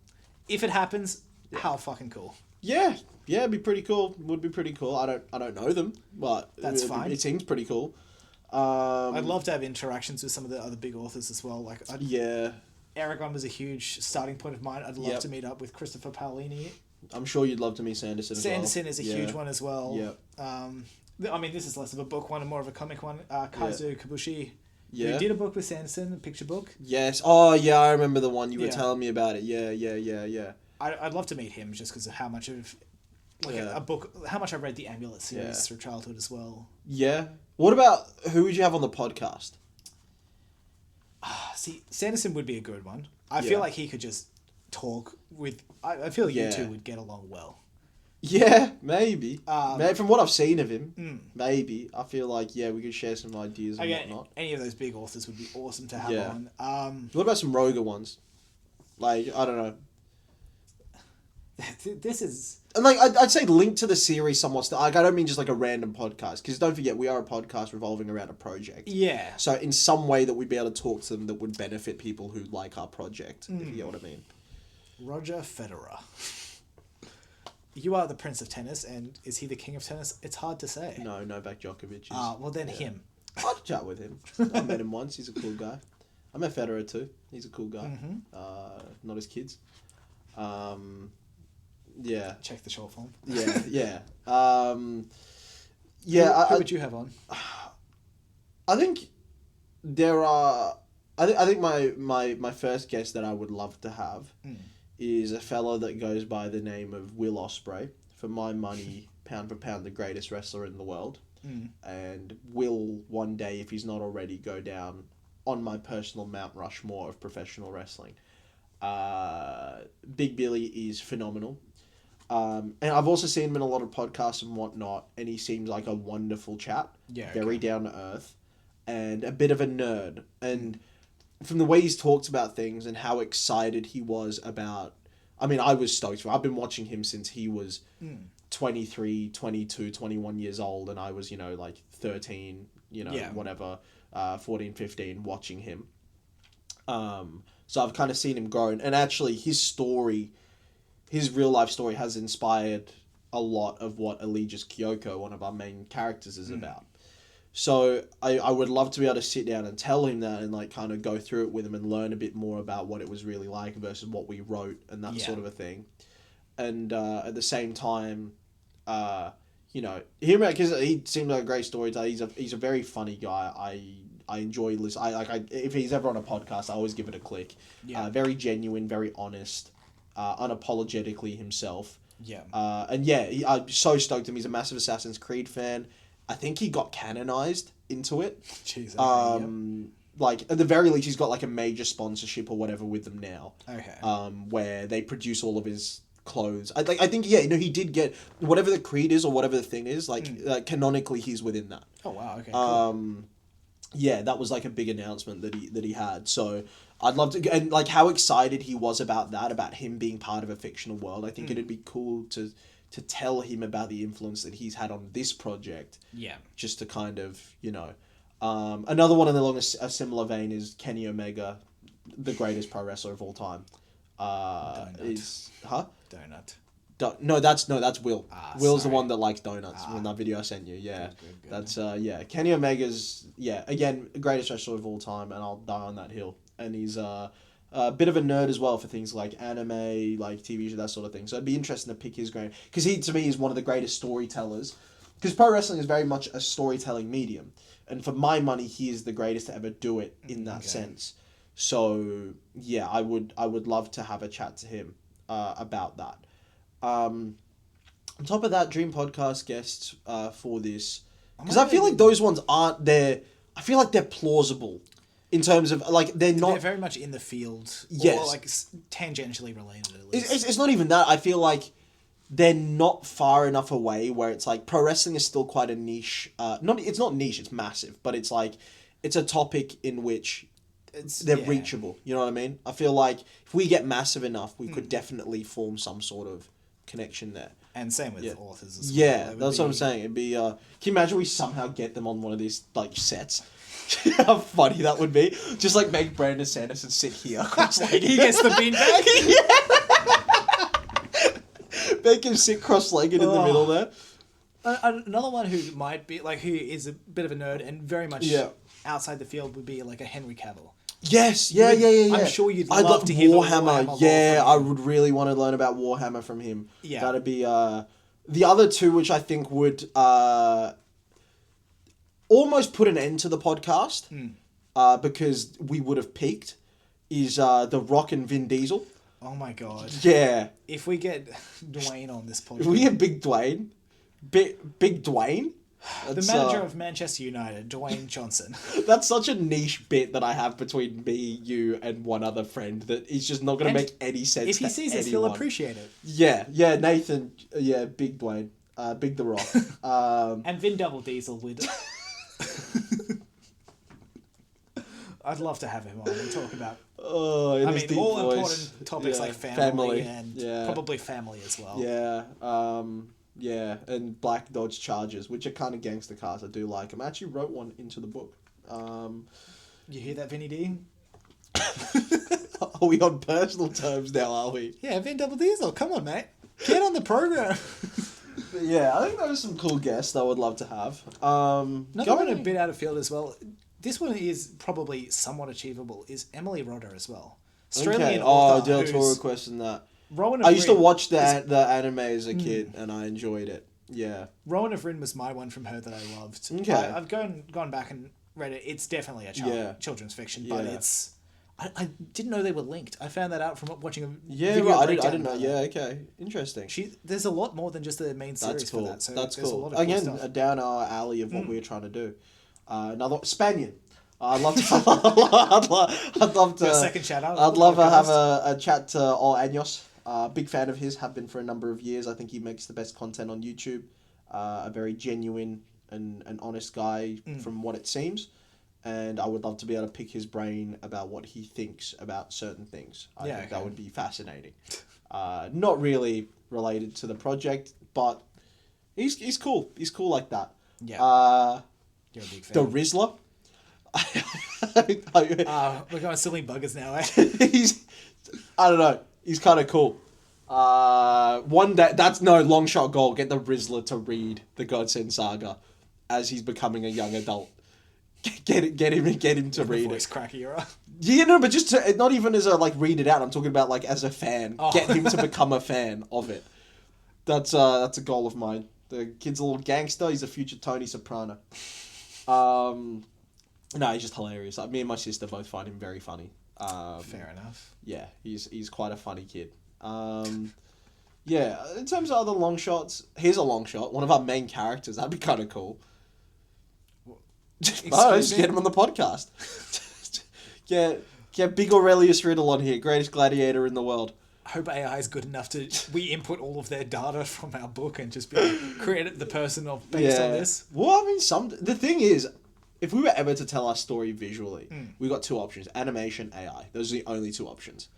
If it happens, how fucking cool. Yeah, it'd be pretty cool. Would be pretty cool. I don't know them, but that's fine. It seems pretty cool. I'd love to have interactions with some of the other big authors as well. Like, Aragon was a huge starting point of mine. I'd love to meet up with Christopher Paolini. I'm sure you'd love to meet Sanderson as well. Sanderson is a huge one as well. Yeah. I mean, this is less of a book one and more of a comic one. Kazu Kabushi. Yeah. You did a book with Sanderson, a picture book. Yes. Oh, yeah, I remember the one. You were telling me about it. Yeah. I'd love to meet him just because of how much of a book, how much I read the Amulet series through childhood as well. Yeah. What about, who would you have on the podcast? See, Sanderson would be a good one. I feel like he could just talk with... I feel like you two would get along well. Yeah, maybe. Maybe from what I've seen of him, maybe. I feel like, we could share some ideas and whatnot. Any of those big authors would be awesome to have on. What about some Roga ones? Like, I don't know. This is... And like, I'd say link to the series somewhat. Like, I don't mean just like a random podcast. Because don't forget, we are a podcast revolving around a project. Yeah. So in some way that we'd be able to talk to them that would benefit people who like our project. If you get what I mean. Roger Federer. You are the Prince of Tennis, and is he the King of Tennis? It's hard to say. No, Novak Djokovic is... well then him. I'd chat with him. I met him once. He's a cool guy. I met Federer too. He's a cool guy. Not his kids. Yeah. Check the short form. Yeah. Who would you have on? I think there are... I think my first guest that I would love to have is a fellow that goes by the name of Will Ospreay. For my money, pound for pound, the greatest wrestler in the world. And will one day, if he's not already, go down on my personal Mount Rushmore of professional wrestling. Big Billy is phenomenal. And I've also seen him in a lot of podcasts and whatnot, and he seems like a wonderful chap. Yeah. Very down to earth, and a bit of a nerd. And from the way he's talked about things and how excited he was about... I mean, I was stoked for him. I've been watching him since he was 23, 22, 21 years old, and I was, like 13, whatever, 14, 15, watching him. So I've kind of seen him grow. And actually, his story... His real-life story has inspired a lot of what Allegius Kyoko, one of our main characters, is about. So I would love to be able to sit down and tell him that and like kind of go through it with him and learn a bit more about what it was really like versus what we wrote and that sort of a thing. And at the same time, hear him out because he seems like a great storyteller. He's a very funny guy. I enjoy listening. If he's ever on a podcast, I always give it a click. Yeah. Very genuine, very honest. Unapologetically himself. Yeah. I'm so stoked him. He's a massive Assassin's Creed fan. I think he got canonized into it. Jeez. Okay, Like, at the very least, he's got like a major sponsorship or whatever with them now. Okay. Where they produce all of his clothes. I think he did get whatever the creed is or whatever the thing is. Canonically, he's within that. Oh wow. Okay. Cool. Yeah, that was like a big announcement that he had. So I'd love to, and like how excited he was about that, about him being part of a fictional world. I think it'd be cool to tell him about the influence that he's had on this project. Yeah. Just to kind of, another one along a similar vein is Kenny Omega, the greatest pro wrestler of all time. No, that's Will. Will's the one that likes donuts. In that video I sent you, yeah. Good. That's Kenny Omega's again greatest wrestler of all time, and I'll die on that hill. And he's a bit of a nerd as well for things like anime, like TV shows, that sort of thing. So it'd be interesting to pick his brain because he to me is one of the greatest storytellers. Because pro wrestling is very much a storytelling medium, and for my money, he is the greatest to ever do it in that sense. So yeah, I would love to have a chat to him about that. On top of that, dream podcast guests for this, because I feel like those ones aren't there. I feel like they're plausible in terms of like they're very much in the field. Yes, or like tangentially related. At least it's not even that. I feel like they're not far enough away where it's like pro wrestling is still quite a niche. It's not niche. It's massive, but it's like it's a topic in which they're reachable. You know what I mean? I feel like if we get massive enough, we could definitely form some sort of connection there. And same with authors as well. Yeah, that's what I'm saying. It'd be can you imagine we somehow get them on one of these like sets? How funny that would be. Just like make Brandon Sanderson sit here. He gets the beanbag. Make him sit cross-legged in the middle there. Another one who might be like who is a bit of a nerd and very much outside the field would be like a Henry Cavill. Yes, yeah. I'm sure you'd love to hear Warhammer. Yeah, I would really want to learn about Warhammer from him. Yeah. That'd be the other two, which I think would almost put an end to the podcast because we would have peaked, is The Rock and Vin Diesel. Oh my god. Yeah. If we get Dwayne on this podcast. If we get Big Dwayne, Big Dwayne, The manager of Manchester United, Dwayne Johnson. That's such a niche bit that I have between me, you, and one other friend that is just not going to make any sense. If he sees this, he'll appreciate it. Yeah, Nathan. Yeah, Big Dwayne, Big the Rock, and Vin Double Diesel would. I'd love to have him on and talk about. All important topics like family and probably family as well. Yeah, and black Dodge Chargers, which are kind of gangster cars. I do like them. I actually wrote one into the book. You hear that, Vinny D? Are we on personal terms now, are we? Yeah, Vin Double Diesel. Come on, mate. Get on the program. But yeah, I think those are some cool guests I would love to have. Another one a bit out of field as well. This one is probably somewhat achievable. Is Emily Rodder as well? Australian author. Del Toro requesting that. Rowan I used to watch the anime as a kid, and I enjoyed it. Yeah. Rowan of Rin was my one from her that I loved. Okay. I've gone back and read it. It's definitely a children's fiction, but it's. I didn't know they were linked. I found that out from watching a video I didn't know. Yeah, okay, interesting. There's a lot more than just the main series. That's cool. For that. So that's cool. A lot of Again, cool stuff. down our alley of what we were trying to do. Another Spaniard. I'd love to. I'd love to. Your second shout out. I'd love to have a chat to All Años. Big fan of his. Have been for a number of years. I think he makes the best content on YouTube. A very genuine and honest guy from what it seems. And I would love to be able to pick his brain about what he thinks about certain things. I think that would be fascinating. Not really related to the project, but he's cool. He's cool like that. Yeah. You're a big fan. The Rizzler. We're going silly buggers now, eh? I don't know. He's kind of cool. One day, that's no long shot goal. Get the Rizzler to read the Godsend Saga as he's becoming a young adult. Get him to read voice it. Crack era. Yeah, no, but just to, not even as a read it out. I'm talking about as a fan. Oh. Get him to become a fan of it. That's a goal of mine. The kid's a little gangster. He's a future Tony Soprano. No, he's just hilarious. Me and my sister both find him very funny. Fair enough. Yeah, he's quite a funny kid. Yeah, in terms of other long shots, here's a long shot. One of our main characters. That'd be kind of cool. Just get him on the podcast. Get Big Aurelius Riddle on here, greatest gladiator in the world. I hope AI is good enough to we input all of their data from our book and just create the person based on this. Well, I mean, the thing is, if we were ever to tell our story visually, we got two options: animation, AI. Those are the only two options.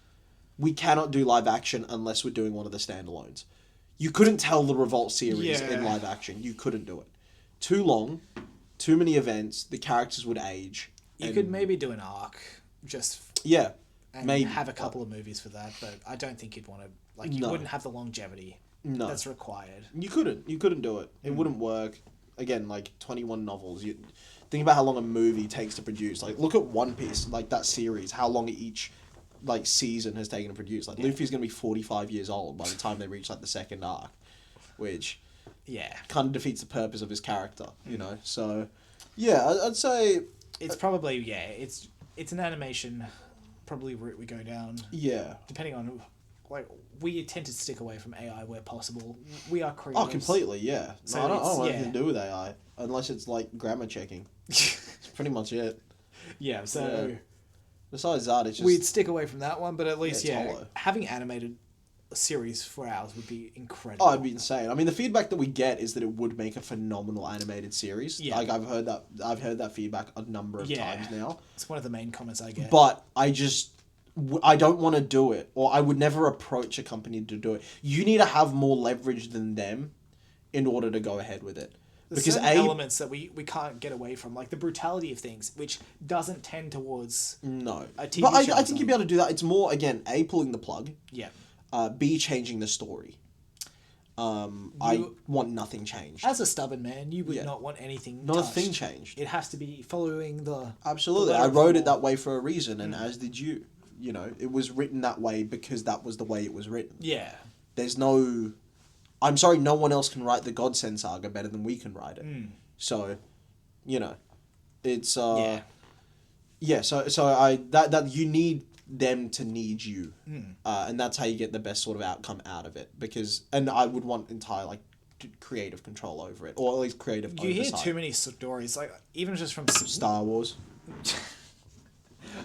We cannot do live action unless we're doing one of the standalones. You couldn't tell the Revolt series in live action. You couldn't do it. Too long. Too many events, the characters would age. You could maybe do an arc, and maybe have a couple of movies for that, but I don't think you'd want to, you wouldn't have the longevity that's required. You couldn't do it. It wouldn't work. Again, 21 novels. You think about how long a movie takes to produce. Look at One Piece, that series, how long each season has taken to produce. Luffy's going to be 45 years old by the time they reach the second arc, which... Yeah. Kind of defeats the purpose of his character, you know? So, yeah, I'd say... It's probably, it's an animation probably route we go down. Yeah. Depending on... we tend to stick away from AI where possible. We are creators. Oh, completely, yeah. So I don't want anything to do with AI, unless it's, grammar checking. That's pretty much it. Yeah, so... Yeah. Besides that, it's just... We'd stick away from that one, but at least, having animated... a series for ours would be incredible. Oh, it'd be insane. I mean, the feedback that we get is that it would make a phenomenal animated series. Yeah. I've heard that feedback a number of times now. It's one of the main comments I get. But I don't want to do it, or I would never approach a company to do it. You need to have more leverage than them in order to go ahead with it. There's certain elements that we can't get away from, the brutality of things, which doesn't tend towards a TV But show. I think you'd be able to do that. It's more, again, A, pulling the plug. Yeah. B, changing the story. I want nothing changed. As a stubborn man, you would not want anything Not touched. a thing changed. It has to be following the... Absolutely. I wrote it that way for a reason, and as did you. You know, it was written that way because that was the way it was written. Yeah. There's no... I'm sorry, no one else can write the Godsend Saga better than we can write it. So, it's... Yeah, so that you need... them to need you, and that's how you get the best sort of outcome out of it. And I would want entire creative control over it, or at least creative oversight. You hear too many stories, like even just from Star Wars.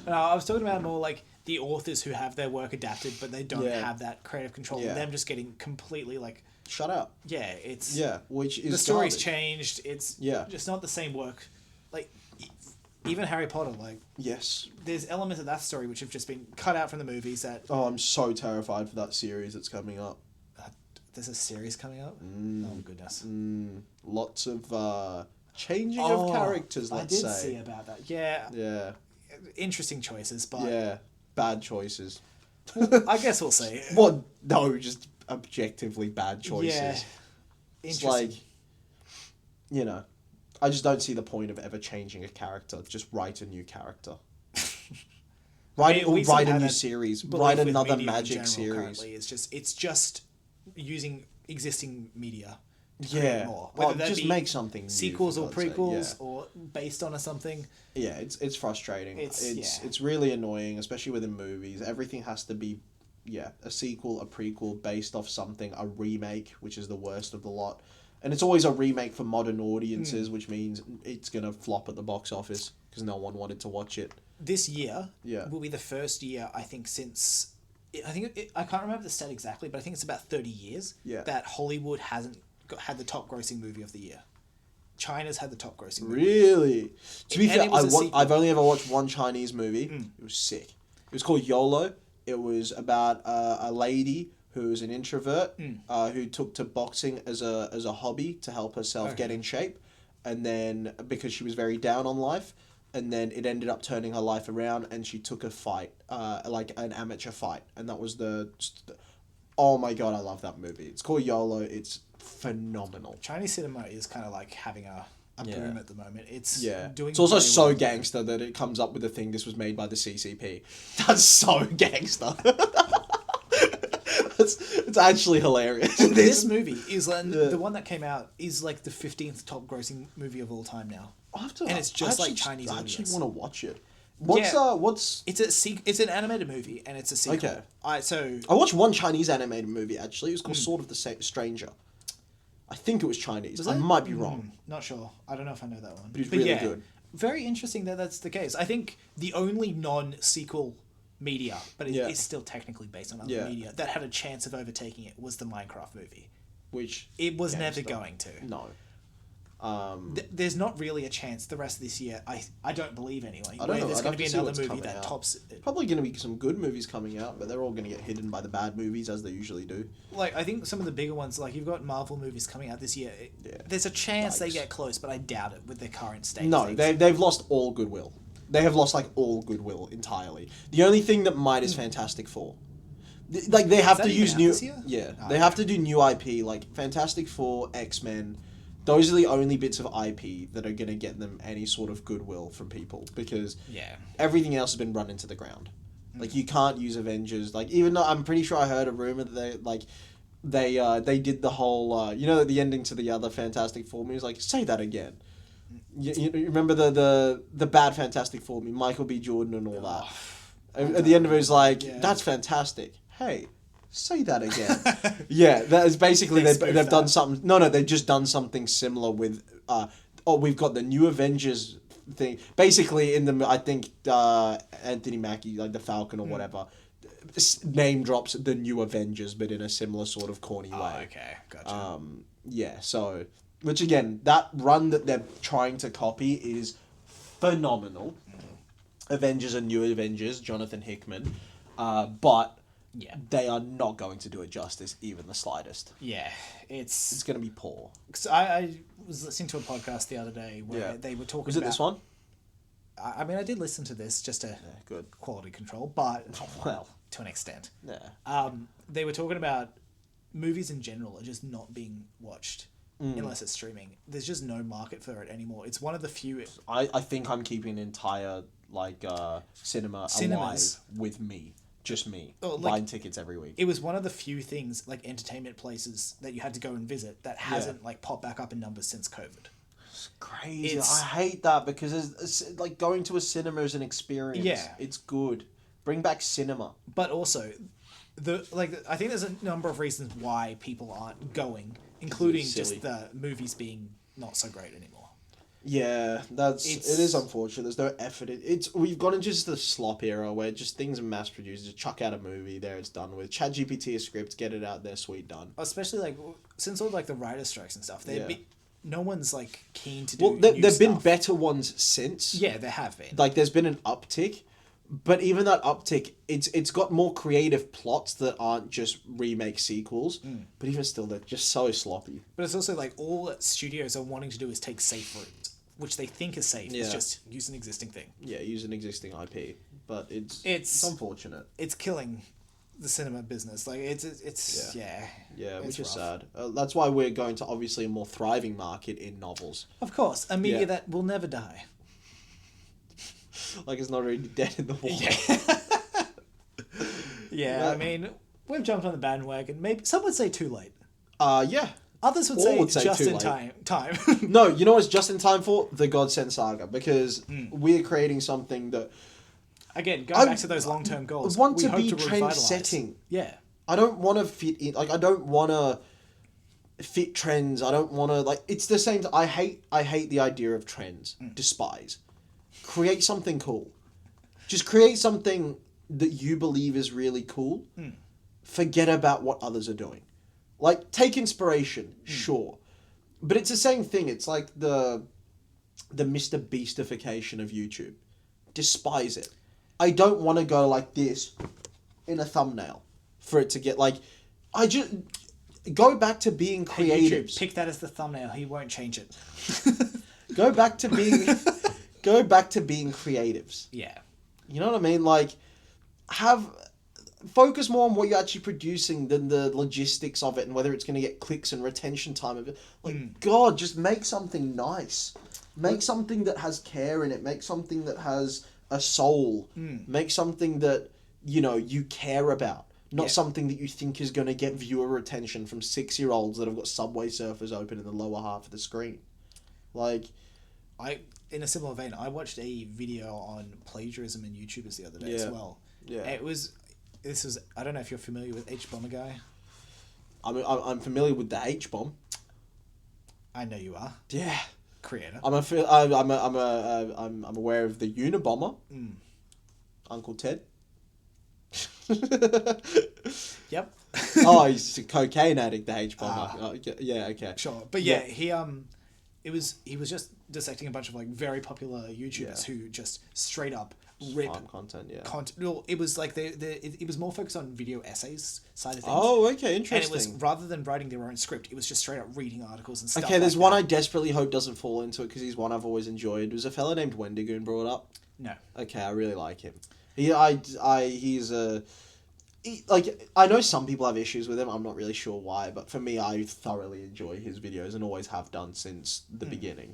No, I was talking about more like the authors who have their work adapted, but they don't have that creative control. Yeah. Them just getting completely like shut up. Yeah, it's which is the story's garbage. Changed. It's just not the same work. Like even Harry Potter, like yes, there's elements of that story which have just been cut out from the movies. That I'm so terrified for that series that's coming up. There's a series coming up. Oh goodness. Lots of changing of characters. Let's say. I did see about that. Yeah. Yeah. Interesting choices, but bad choices. Well, I guess we'll see. What? No, just objectively bad choices. Yeah. It's like, I just don't see the point of ever changing a character. Just write a new character. Write a new series. Write another Magic series. It's just using existing media. More. Just make something sequels or prequels or based on something. Yeah, it's frustrating. It's really annoying, especially within movies. Everything has to be a sequel, a prequel based off something, a remake, which is the worst of the lot. And it's always a remake for modern audiences, which means it's going to flop at the box office because no one wanted to watch it. This year will be the first year, I think, since... I can't remember the stat exactly, but I think it's about 30 years that Hollywood hasn't had the top grossing movie of the year. China's had the top grossing movie. Really? To be fair, I've only ever watched one Chinese movie. It was sick. It was called YOLO. It was about a lady who was an introvert who took to boxing as a hobby to help herself get in shape. And then, because she was very down on life, and then it ended up turning her life around, and she took a fight, like an amateur fight. And that was oh my god, I love that movie. It's called YOLO. It's phenomenal. Chinese cinema is kind of like having a boom at the moment. It's doing. It's also so gangster that it comes up with the thing. This was made by the CCP. That's so gangster. It's actually hilarious. This movie is the one that came out is like the 15th top grossing movie of all time now. And it's just like Chinese audience. I actually want to watch it. It's an animated movie and it's a sequel. Okay. I watched one Chinese animated movie actually. It was called Sword of the Stranger. I think it was Chinese. I might be wrong. Not sure. I don't know if I know that one. But it's really good. Very interesting that that's the case. I think the only non-sequel media, but it is still technically based on other media, that had a chance of overtaking it was the Minecraft movie. Which it was never going to. No. There's not really a chance the rest of this year. I don't believe anyway. I don't know. There's going to be another movie that tops it. Probably going to be some good movies coming out, but they're all going to get hidden by the bad movies as they usually do. Like I think some of the bigger ones, like you've got Marvel movies coming out this year. There's a chance they get close, but I doubt it with their current state. No, they've lost all goodwill. They have lost like all goodwill entirely. The only thing that might is Fantastic Four. Like they have to use new. They have to do new IP like Fantastic Four, X-Men. Those are the only bits of IP that are going to get them any sort of goodwill from people because everything else has been run into the ground. Like you can't use Avengers. Like even though I'm pretty sure I heard a rumor that they did the whole the ending to the other Fantastic Four movie was like say that again. You remember the bad Fantastic Four movie, Michael B. Jordan and all that. At the end of it was like that's fantastic. Hey. Say that again. That is basically they've done something. No, they've just done something similar with. We've got the new Avengers thing. Basically, I think Anthony Mackie, like the Falcon or whatever, name drops the new Avengers, but in a similar sort of corny way. Oh, okay, gotcha. So which again, that run that they're trying to copy is phenomenal. Avengers and New Avengers, Jonathan Hickman, but. Yeah. They are not going to do it justice, even the slightest. Yeah, it's going to be poor. Cause I was listening to a podcast the other day where they were talking. Was it this one? I mean, I did listen to this just to good quality control, but to an extent. Yeah. They were talking about movies in general are just not being watched unless it's streaming. There's just no market for it anymore. It's one of the few. I think I'm keeping an entire cinemas alive with me. Just me, buying tickets every week. It was one of the few things, like entertainment places, that you had to go and visit that hasn't popped back up in numbers since COVID. It's crazy. I hate that because it's like going to a cinema is an experience. Yeah. It's good. Bring back cinema. But also, I think there's a number of reasons why people aren't going including just the movies being not so great anymore. Yeah, it is unfortunate. There's no effort. We've gone into just the slop era where just things are mass produced. Just chuck out a movie, there it's done with. ChatGPT a script, get it out there, sweet, done. Especially like since all like the writer strikes and stuff, no one's like keen to do. Well, there've been better ones since. Yeah, there have been. Like there's been an uptick, but even that uptick, it's got more creative plots that aren't just remake sequels. But even still, they're just so sloppy. But it's also like all that studios are wanting to do is take safe routes, which they think is safe. It's just use an existing thing. Yeah, use an existing IP, but it's unfortunate. It's killing the cinema business. Like it's which is sad. That's why we're going to obviously a more thriving market in novels. Of course, a media that will never die. Like it's not already dead in the water. Yeah, I mean, we've jumped on the bandwagon. Maybe some would say too late. Yeah. Others would say just in time. No, you know what's just in time for? The Godsend Saga, because we're creating something that... Again, going back to those long-term goals, I want to be trend-setting. Yeah. I don't want to fit in... Like, I don't want to fit trends. I don't want to... Like, it's the same... I hate the idea of trends. Despise. Create something cool. Just create something that you believe is really cool. Forget about what others are doing. Like, take inspiration, sure. But it's the same thing. It's like the Mr. Beastification of YouTube. Despise it. I don't want to go like this in a thumbnail for it to get, like... I just... Go back to being creatives. Hey, YouTube, pick that as the thumbnail. He won't change it. Go back to being creatives. Yeah. You know what I mean? Like, focus more on what you're actually producing than the logistics of it and whether it's going to get clicks and retention time of it. Like, God, just make something nice. Make something that has care in it. Make something that has a soul. Make something that, you care about. Not something that you think is going to get viewer attention from 6-year-olds that have got Subway Surfers open in the lower half of the screen. Like... In a similar vein, I watched a video on plagiarism and YouTubers the other day as well. Yeah. I don't know if you're familiar with H-Bomber Guy. I'm familiar with the H-Bomb. I know you are. Yeah. Creator. I'm aware of the Unabomber. Uncle Ted. Yep. Oh, he's a cocaine addict, the H-Bomber. Yeah, okay. Sure. But yeah, he was just dissecting a bunch of like very popular YouTubers who just straight up rip content. Well, it was like it was more focused on video essays side of things. Oh, okay, interesting. And it was rather than writing their own script, it was just straight up reading articles and stuff. Okay, there's one I desperately hope doesn't fall into it because he's one I've always enjoyed. Was a fella named Wendigoon brought up? No. Okay, I really like him. I know some people have issues with him. I'm not really sure why, but for me, I thoroughly enjoy his videos and always have done since the beginning.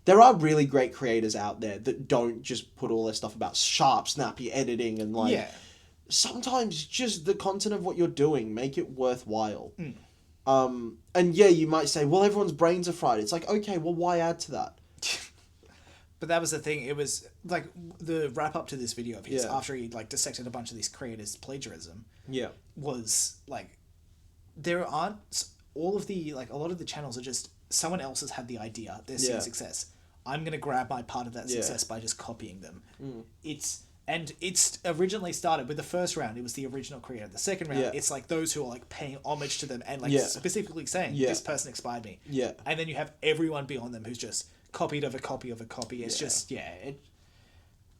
There are really great creators out there that don't just put all their stuff about sharp, snappy editing and sometimes just the content of what you're doing, make it worthwhile. And you might say, well, everyone's brains are fried. It's like, okay, well, why add to that? But that was the thing. It was like the wrap up to this video of his after he like dissected a bunch of these creators' plagiarism. Yeah. Was like, there aren't a lot of the channels are just someone else has had the idea. They're seeing success. I'm gonna grab my part of that success by just copying them. It's originally started with the first round. It was the original creator. The second round, it's like those who are like paying homage to them and like specifically saying this person inspired me. Yeah. And then you have everyone beyond them who's just copied of a copy of a copy. It's just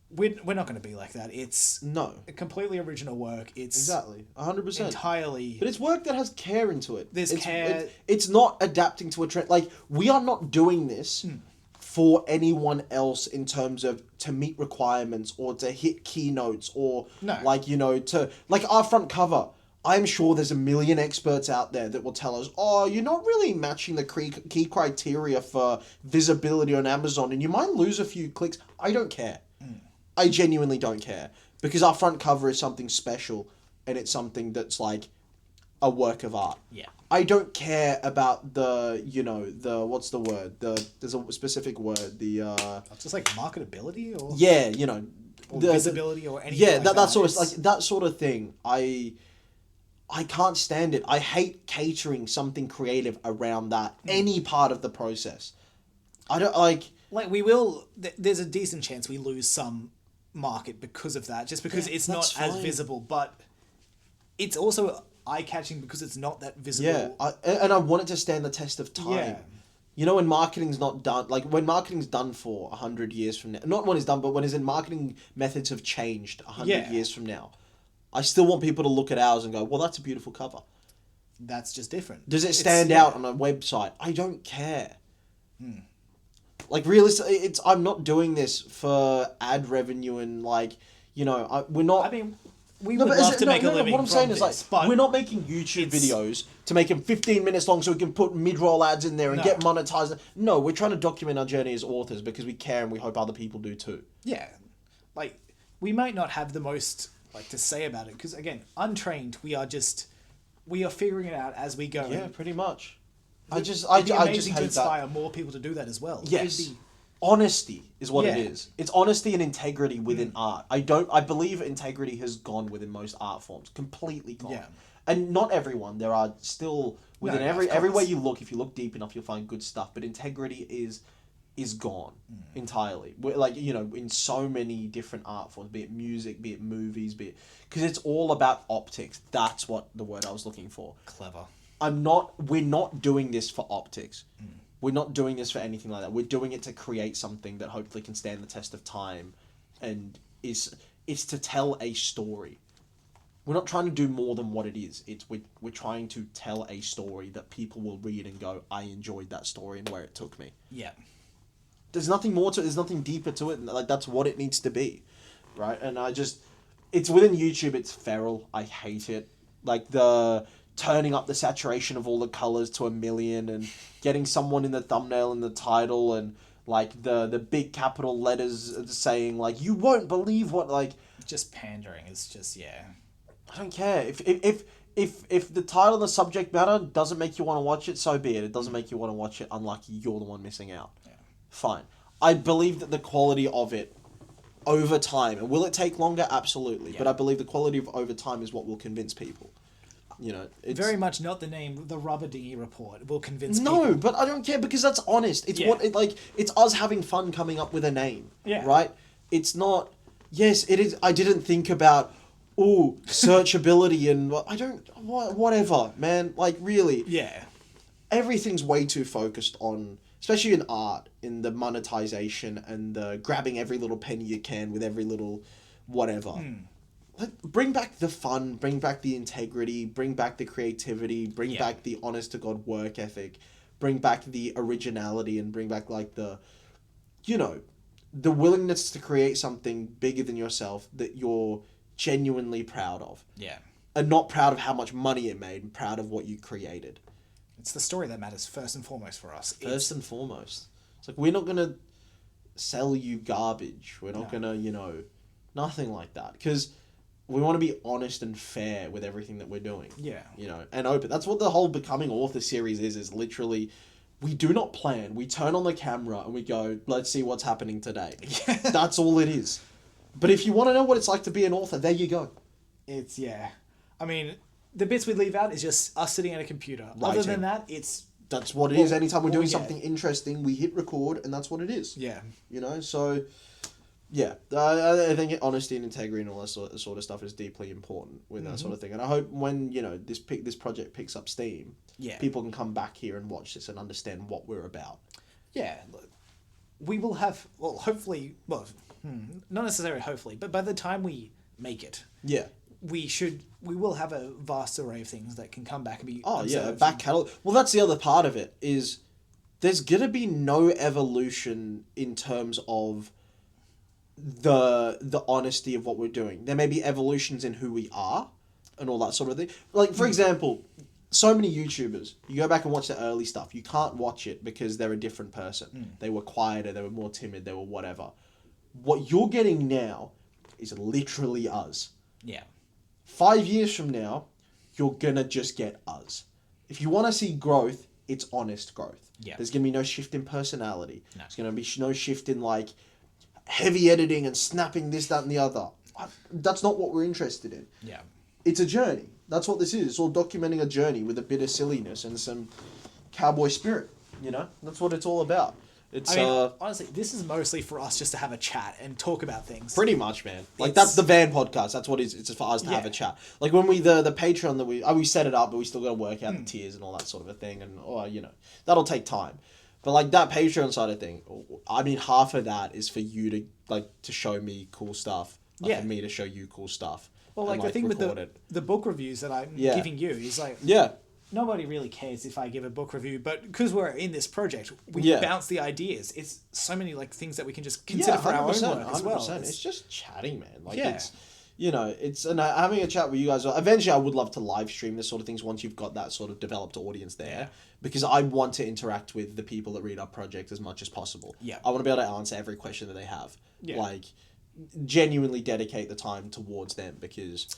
we're not going to be like that. It's a completely original work. It's exactly 100% entirely, but it's work that has care into it. There's care. It's not adapting to a trend. Like, we are not doing this for anyone else in terms of to meet requirements or to hit keynotes or to like our front cover. I'm sure there's a million experts out there that will tell us, oh, you're not really matching the key criteria for visibility on Amazon and you might lose a few clicks. I don't care. I genuinely don't care. Because our front cover is something special and it's something that's like a work of art. Yeah. I don't care about what's the word? There's a specific word. Just like marketability or... Yeah, or visibility or anything like that sort of thing. I can't stand it. I hate catering something creative around that, any part of the process. I don't like... Like, we will... There's a decent chance we lose some market because of that, just because it's not as visible, but it's also eye-catching because it's not that visible. Yeah, and I want it to stand the test of time. Yeah. You know, when marketing's not done, like when marketing's done for 100 years from now, not when it's done, but when it's in marketing methods have changed 100 years from now, I still want people to look at ours and go, well, that's a beautiful cover. That's just different. Does it stand out on a website? I don't care. Like, realistically, I'm not doing this for ad revenue and, like, you know, we're not... I mean... We would love to make a living. What I'm saying is, like, we're not making YouTube videos to make them 15 minutes long so we can put mid-roll ads in there and get monetized. No, we're trying to document our journey as authors because we care and we hope other people do too. Yeah. Like, we might not have the most, like, to say about it because, again, untrained, we are figuring it out as we go. Yeah, pretty much. It'd be amazing to inspire more people to do that as well. Yes. Honesty is what it is. It's honesty and integrity within art. I believe integrity has gone within most art forms. Completely gone. Yeah. And not everyone. There are still within everywhere you look, if you look deep enough, you'll find good stuff. But integrity is gone entirely. Like, you know, in so many different art forms, be it music, be it movies, because it's all about optics. That's what the word I was looking for. Clever. We're not doing this for optics. We're not doing this for anything like that. We're doing it to create something that hopefully can stand the test of time and is to tell a story. We're not trying to do more than what it is. We're trying to tell a story that people will read and go, I enjoyed that story and where it took me. Yeah. There's nothing more to it. There's nothing deeper to it. Like, that's what it needs to be. Right? And it's within YouTube, it's feral. I hate it. Like, turning up the saturation of all the colors to 1 million and getting someone in the thumbnail and the title and like the big capital letters saying like, you won't believe what, like, just pandering. It's just, I don't care. If the title and the subject matter doesn't make you want to watch it, so be it. It doesn't make you want to watch it, unlucky, you're the one missing out. Fine. I believe that the quality of it over time, and will it take longer? Absolutely. But I believe the quality of over time is what will convince people. You know, it's very much not the name, the Rubber Dinghy Report will convince people. No, but I don't care because that's honest. It's it's us having fun coming up with a name. Yeah. Right? It's not, yes, it is. I didn't think about, searchability and whatever, man. Like, really. Yeah. Everything's way too focused on, especially in art, in the monetization and the grabbing every little penny you can with every little whatever. Bring back the fun, bring back the integrity, bring back the creativity, bring back the honest-to-God work ethic, bring back the originality, and bring back, like, the willingness to create something bigger than yourself that you're genuinely proud of. Yeah. And not proud of how much money it made, and proud of what you created. It's the story that matters first and foremost for us. First and foremost. It's like, we're not going to sell you garbage. We're not going to, nothing like that. Because we want to be honest and fair with everything that we're doing. Yeah. You know, and open. That's what the whole Becoming Author series is literally, we do not plan. We turn on the camera and we go, let's see what's happening today. That's all it is. But if you want to know what it's like to be an author, there you go. It's, I mean, the bits we leave out is just us sitting at a computer. Writing. Other than that, that's what it is. Anytime we're doing something interesting, we hit record and that's what it is. Yeah. You know, so... Yeah, I think honesty and integrity and all that sort of stuff is deeply important with that sort of thing. And I hope when, this project picks up steam, people can come back here and watch this and understand what we're about. Yeah. We will have, hopefully, not necessarily hopefully, but by the time we make it, we will have a vast array of things that can come back and be observed. Back catalog. Well, that's the other part of it, is there's going to be no evolution in terms of the honesty of what we're doing. There may be evolutions in who we are and all that sort of thing. Like, for example, so many YouTubers, you go back and watch the early stuff, you can't watch it because they're a different person. They were quieter, they were more timid, they were whatever. What you're getting now is literally us. Yeah. 5 years from now, you're gonna just get us. If you want to see growth, it's honest growth. Yeah. There's gonna be no shift in personality. No. There's gonna be no shift in, like, heavy editing and snapping this, that, and the other. That's not what we're interested in. Yeah. It's a journey. That's what this is. It's all documenting a journey with a bit of silliness and some cowboy spirit. You know, that's what it's all about. It's honestly, this is mostly for us just to have a chat and talk about things. Pretty much, man. Like that's the van podcast. That's what it's for us to have a chat. Like when we the Patreon that we set it up, but we still got to work out the tiers and all that sort of a thing, and you know, that'll take time. But like that Patreon side of thing, I mean, half of that is for you to show me cool stuff. Like for me to show you cool stuff. Well, like the thing with the book reviews that I'm giving you is like nobody really cares if I give a book review, but because we're in this project, we bounce the ideas. It's so many like things that we can just consider for our own work as well. It's just chatting, man. Like it's, you know, it's having a chat with you guys. Eventually, I would love to live stream this sort of things once you've got that sort of developed audience there, because I want to interact with the people that read our project as much as possible. Yeah, I want to be able to answer every question that they have. Yeah. Like, genuinely dedicate the time towards them because.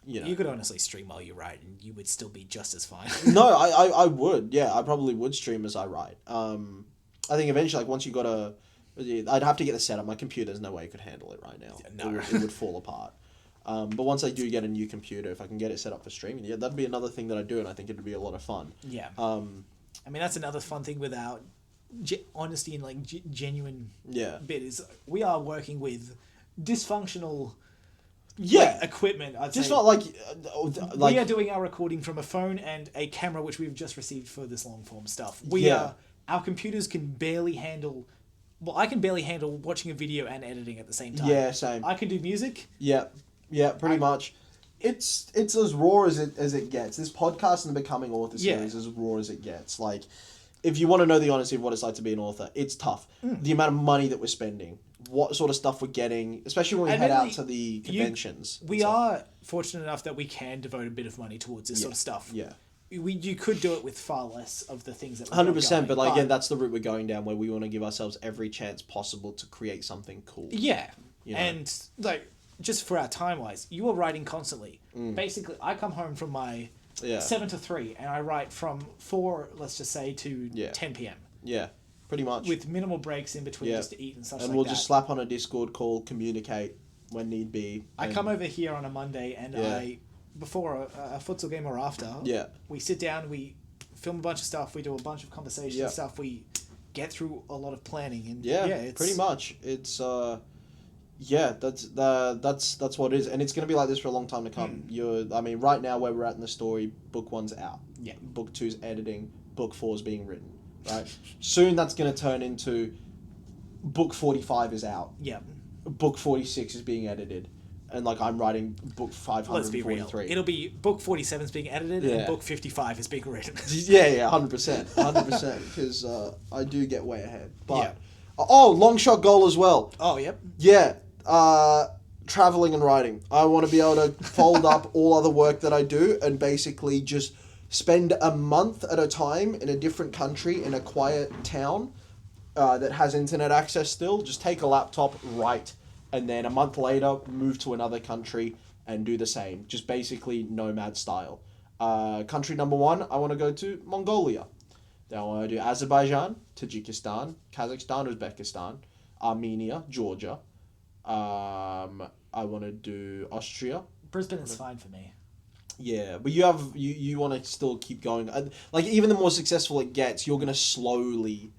You know. You could honestly stream while you write and you would still be just as fine. No, I would. Yeah, I probably would stream as I write. I think eventually, like, once you got I'd have to get the setup. My computer, there's no way it could handle it right now. No. It would fall apart. But once I do get a new computer, if I can get it set up for streaming, that'd be another thing that I do, and I think it'd be a lot of fun. Yeah. I mean, that's another fun thing without honesty and, like, genuine bit is we are working with dysfunctional... equipment. I'd just say. Not like we are doing our recording from a phone and a camera, which we've just received for this long form stuff. Our computers can barely handle. Well, I can barely handle watching a video and editing at the same time. Yeah, same. I can do music. Yeah, pretty much. It's as raw as it gets. This podcast and the Becoming Author series is as raw as it gets. Like, if you want to know the honesty of what it's like to be an author, it's tough. The amount of money that we're spending. What sort of stuff we're getting, especially when we head out to the conventions. We are fortunate enough that we can devote a bit of money towards this sort of stuff. Yeah. You could do it with far less of the things that we're 100%, but like, again, that's the route we're going down, where we want to give ourselves every chance possible to create something cool. Yeah. You know? And, like, just for our time-wise, you are writing constantly. Basically, I come home from my 7 to 3, and I write from 4, let's just say, to 10 p.m. Yeah. Pretty much. With minimal breaks in between just to eat and stuff like that. And we'll just slap on a Discord call, communicate when need be. I come over here on a Monday and before a futsal game or after, we sit down, we film a bunch of stuff, we do a bunch of conversation and stuff, we get through a lot of planning. And it's pretty much. It's, that's what it is. And it's going to be like this for a long time to come. Right now where we're at in the story, book 1's out. Yeah. Book 2's editing, book 4's being written. Right. Soon that's going to turn into book 45 is out. Yeah. Book 46 is being edited. And like I'm writing book 543. Let's be real. It'll be book 47 is being edited and book 55 is being written. 100%. 100%. Because I do get way ahead. But longshot goal as well. Oh, yep. Yeah. Traveling and writing. I want to be able to fold up all other work that I do and basically just spend a month at a time in a different country in a quiet town that has internet access still. Just take a laptop, write, and then a month later move to another country and do the same. Just basically nomad style. Country number 1, I want to go to Mongolia. Then I want to do Azerbaijan, Tajikistan, Kazakhstan, Uzbekistan, Armenia, Georgia. I want to do Austria. Brisbane is fine for me. Yeah, but you want to still keep going. Like, even the more successful it gets, you're going to slowly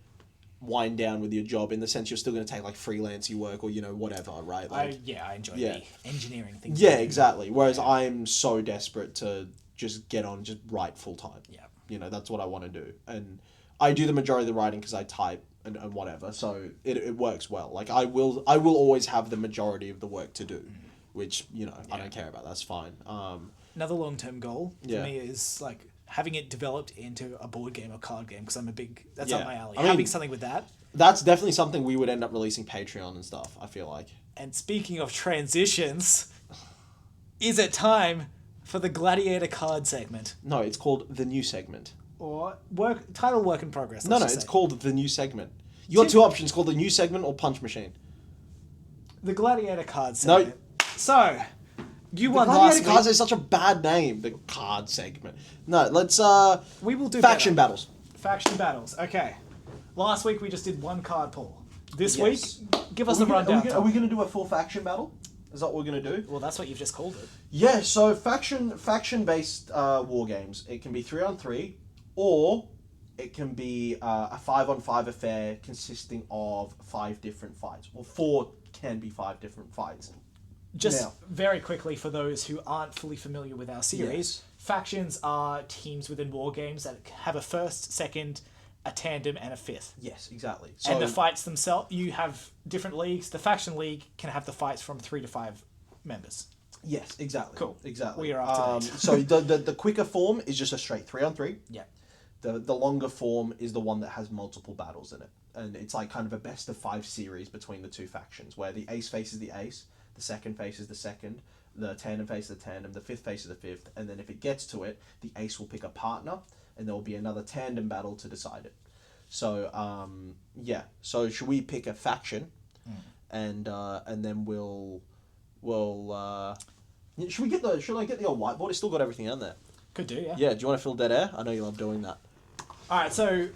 wind down with your job, in the sense you're still going to take, like, freelancey work or, you know, whatever, right? Like, I enjoy the engineering things. Yeah, exactly. Whereas I'm so desperate to just get on, just write full time. Yeah. You know, that's what I want to do. And I do the majority of the writing because I type and whatever, so it works well. Like, I will always have the majority of the work to do, which, you know, I don't care about. That's fine. Another long-term goal for me is, like, having it developed into a board game or card game, because that's up my alley. Having something with that. That's definitely something we would end up releasing Patreon and stuff, I feel like. And speaking of transitions, is it time for the Gladiator card segment? No, it's called the new segment. Or work in progress. No, it's called the new segment. You got 2 options, called the new segment or punch machine. The Gladiator card segment. No. So... You won last week. Gladiator cards is such a bad name. The card segment. No, let's we will do faction battles. Faction battles. Okay. Last week we just did 1 card pull. This week, give us a rundown. Are we going to do a full faction battle? Is that what we're going to do? Well, that's what you've just called it. Yeah, so faction-based war games. It can be 3-on-3, or it can be a 5-on-5 affair consisting of 5 different fights. Or 4 can be 5 different fights. Just very quickly, for those who aren't fully familiar with our series, factions are teams within war games that have a first, second, a tandem, and a fifth. Yes, exactly. So, and the fights themselves, you have different leagues. The faction league can have the fights from 3 to 5 members. Yes, exactly. Cool. Exactly. We are up to date. So the quicker form is just a straight 3-on-3. Yeah. The longer form is the one that has multiple battles in it. And it's like kind of a best of 5 series between the two factions, where the ace faces the ace, the second faces the second, the tandem faces the tandem, the fifth faces the fifth, and then if it gets to it, the ace will pick a partner, and there will be another tandem battle to decide it. So, So should we pick a faction, and then should I get the old whiteboard? It's still got everything on there. Could do, yeah. Yeah, do you want to fill dead air? I know you love doing that. Alright, so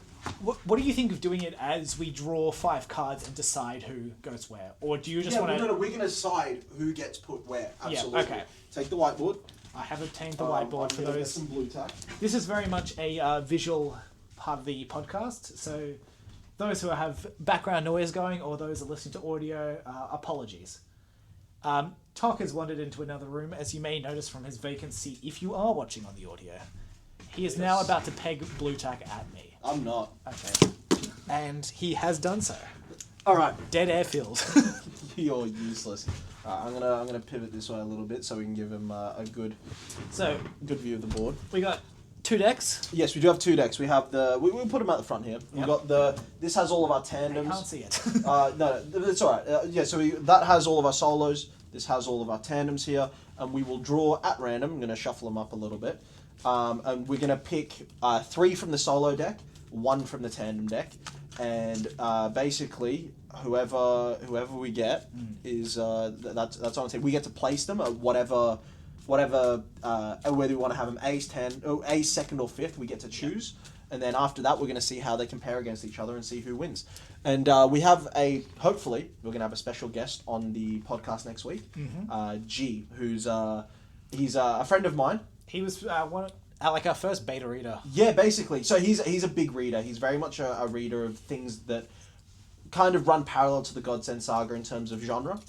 what do you think of doing it as we draw 5 cards and decide who goes where? Or do you just want to... we're gonna decide who gets put where. Absolutely. Yeah, okay. Take the whiteboard. I have obtained the whiteboard for Get those. some blue tack. This is very much a visual part of the podcast, so those who have background noise going or those that listen to audio, apologies. Tok has wandered into another room, as you may notice from his vacant seat if you are watching on the audio. He is now about to peg blue tack at me. I'm not. Okay. And he has done so. Alright. Dead airfield. You're useless. I'm gonna pivot this way a little bit so we can give him a good view of the board. We got 2 decks. Yes, we do have 2 decks. We have we'll put them at the front here. We've got this has all of our tandems. I can't see it. No, it's alright. So that has all of our solos. This has all of our tandems here, and we will draw at random. I'm gonna shuffle them up a little bit, and we're gonna pick 3 from the solo deck, 1 from the tandem deck, and basically whoever we get is that's what I'm saying. We get to place them at whatever whether we want to have them ace second or fifth. We get to choose, and then after that we're going to see how they compare against each other and see who wins. And we have hopefully we're going to have a special guest on the podcast next week. G, who's he's a friend of mine. He was like our first beta reader. Yeah, basically. So he's a big reader. He's very much a reader of things that kind of run parallel to the Godsend Saga in terms of genre.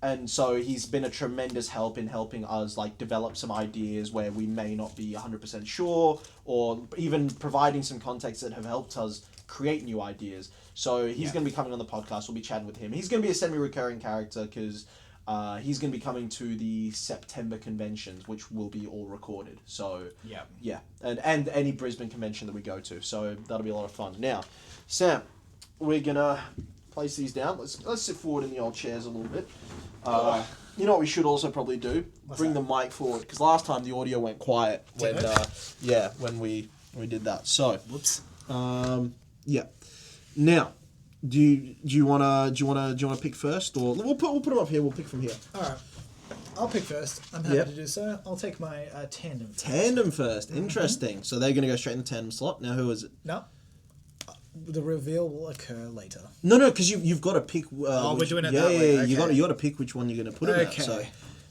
And so he's been a tremendous help in helping us like develop some ideas where we may not be 100% sure, or even providing some context that have helped us create new ideas. So he's going to be coming on the podcast. We'll be chatting with him. He's going to be a semi-recurring character because he's going to be coming to the September conventions, which will be all recorded. So yeah, and any Brisbane convention that we go to. So that'll be a lot of fun. Now, Sam, we're gonna place these down. Let's sit forward in the old chairs a little bit. You know what we should also probably do? Bring the mic forward, because last time the audio went quiet when we did that. So whoops. Yeah. Now, do you wanna pick first, or we'll put them up here? We'll pick from here. All right. I'll pick first. I'm happy to do so. I'll take my tandem first. Tandem first. Interesting. So they're gonna go straight in the tandem slot. Now, who is it? No. The reveal will occur later. No, because you've got to pick. We're doing it that way. Yeah, okay. you got to pick which one you're going to put in there. So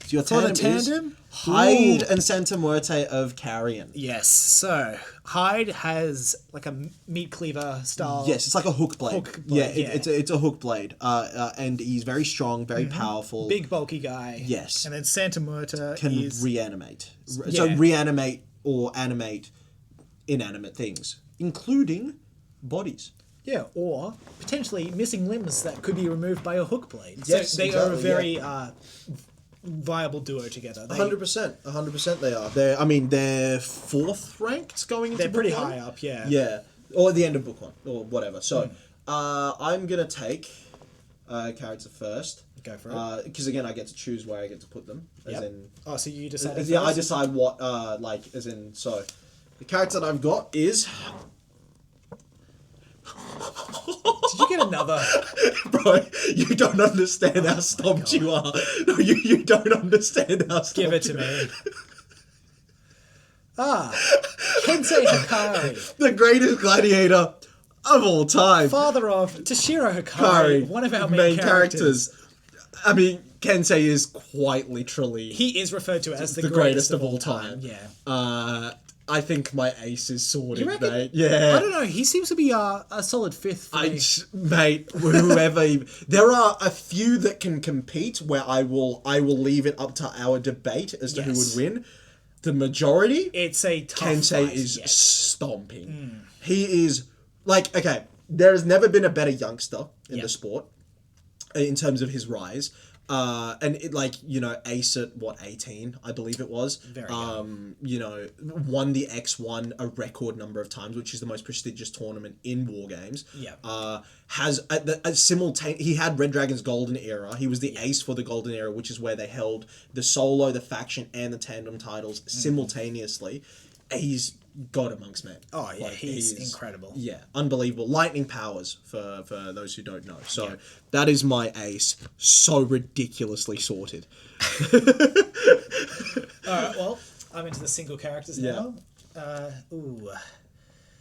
your tandem is Hyde and Santa Muerte of Carrion. Yes. So Hyde has like a meat cleaver style. Yes, it's like a hook blade. It's a hook blade. And he's very strong, very powerful, big bulky guy. Yes. And then Santa Muerte can reanimate. So reanimate or animate inanimate things, including bodies. Yeah, or potentially missing limbs that could be removed by a hook blade. Yes, so they are a very viable duo together. 100% they are. They're 4th ranked going into They're pretty book one. high up, yeah. Yeah, or at the end of book 1, or whatever. So, I'm going to take character first. Go for it. Because again, I get to choose where I get to put them. So you decide. Yeah, I decide what, so the character that I've got is... Did you get another? Bro, you don't understand how stumped you are. No, you don't understand how stumped Give it to me. Kensei Hikari. The greatest gladiator of all time. Father of Toshiro Hikari, one of our main characters. I mean, Kensei is quite literally... He is referred to as the greatest of all time. Yeah. I think my ace is sorted, You reckon? mate. Yeah. I don't know. He seems to be a solid fifth for me. Mate, whoever... There are a few that can compete where I will leave it up to our debate as to who would win. The majority... It's a tough Kensei fight, is stomping. He is... Like, okay, there has never been a better youngster in the sport in terms of his rise. And it, like, you know, ace at 18, I believe it was. Very young. You know, won the X1 a record number of times, which is the most prestigious tournament in War Games. Yeah. Has he had Red Dragon's golden era. He was the ace for the golden era, which is where they held the solo, the faction, and the tandem titles simultaneously. He's God amongst men. Oh yeah, like, he's incredible. Yeah, unbelievable. Lightning powers for those who don't know. So that is my ace. So ridiculously sorted. All right, well, I'm into the single characters now.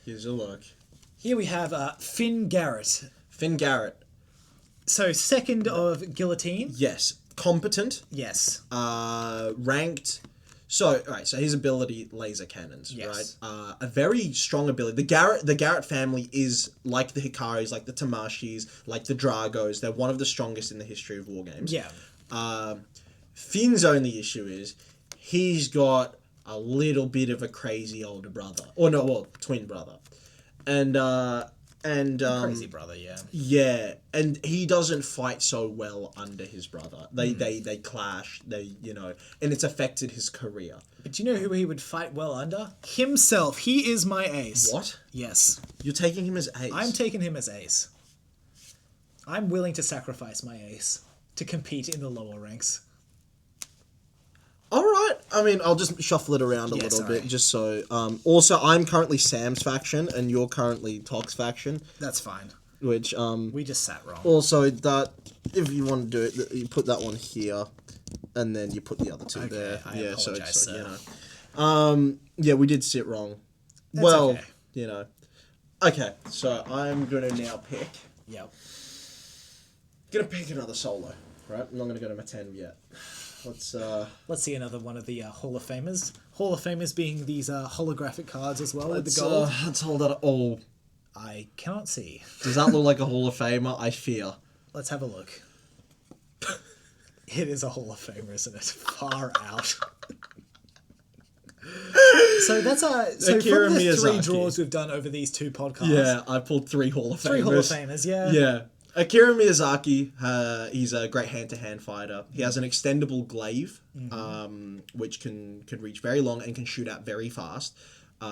Here's a look. Here we have Finn Garrett. Finn Garrett. So second of Guillotine. Yes, competent. Yes. Ranked. So, all right, so his ability, laser cannons, right? A very strong ability. The Garrett family is like the Hikaris, like the Tamashis, like the Dragos. They're one of the strongest in the history of War Games. Yeah. Finn's only issue is he's got a little bit of a crazy older brother. Or no, well, twin brother. And crazy brother, yeah. Yeah, and he doesn't fight so well under his brother. They clash, and it's affected his career. But do you know who he would fight well under? Himself. He is my ace. What? Yes. You're taking him as ace? I'm taking him as ace. I'm willing to sacrifice my ace to compete in the lower ranks. All right. I mean, I'll just shuffle it around a little bit, just so... also, I'm currently Sam's faction, and you're currently Tok's faction. That's fine. Which, we just sat wrong. Also, that... If you want to do it, you put that one here, and then you put the other two there. I apologize, sir. Yeah, we did sit wrong. That's well, okay. Okay, so I'm going to now pick... Yep. Gonna pick another solo, right? I'm not going to go to my 10 yet. Let's see another one of the Hall of Famers. Hall of Famers being these holographic cards as well with the gold. Let's hold that. Oh, I cannot see. Does that look like a Hall of Famer? I fear. Let's have a look. It is a Hall of Famer, isn't it? Far out. So that's so from the 3 draws we've done over these 2 podcasts. Yeah, I pulled 3 Hall of Famers. 3 Hall of Famers, yeah. Yeah. Akira Miyazaki, he's a great hand-to-hand fighter. He has an extendable glaive, which can reach very long and can shoot out very fast.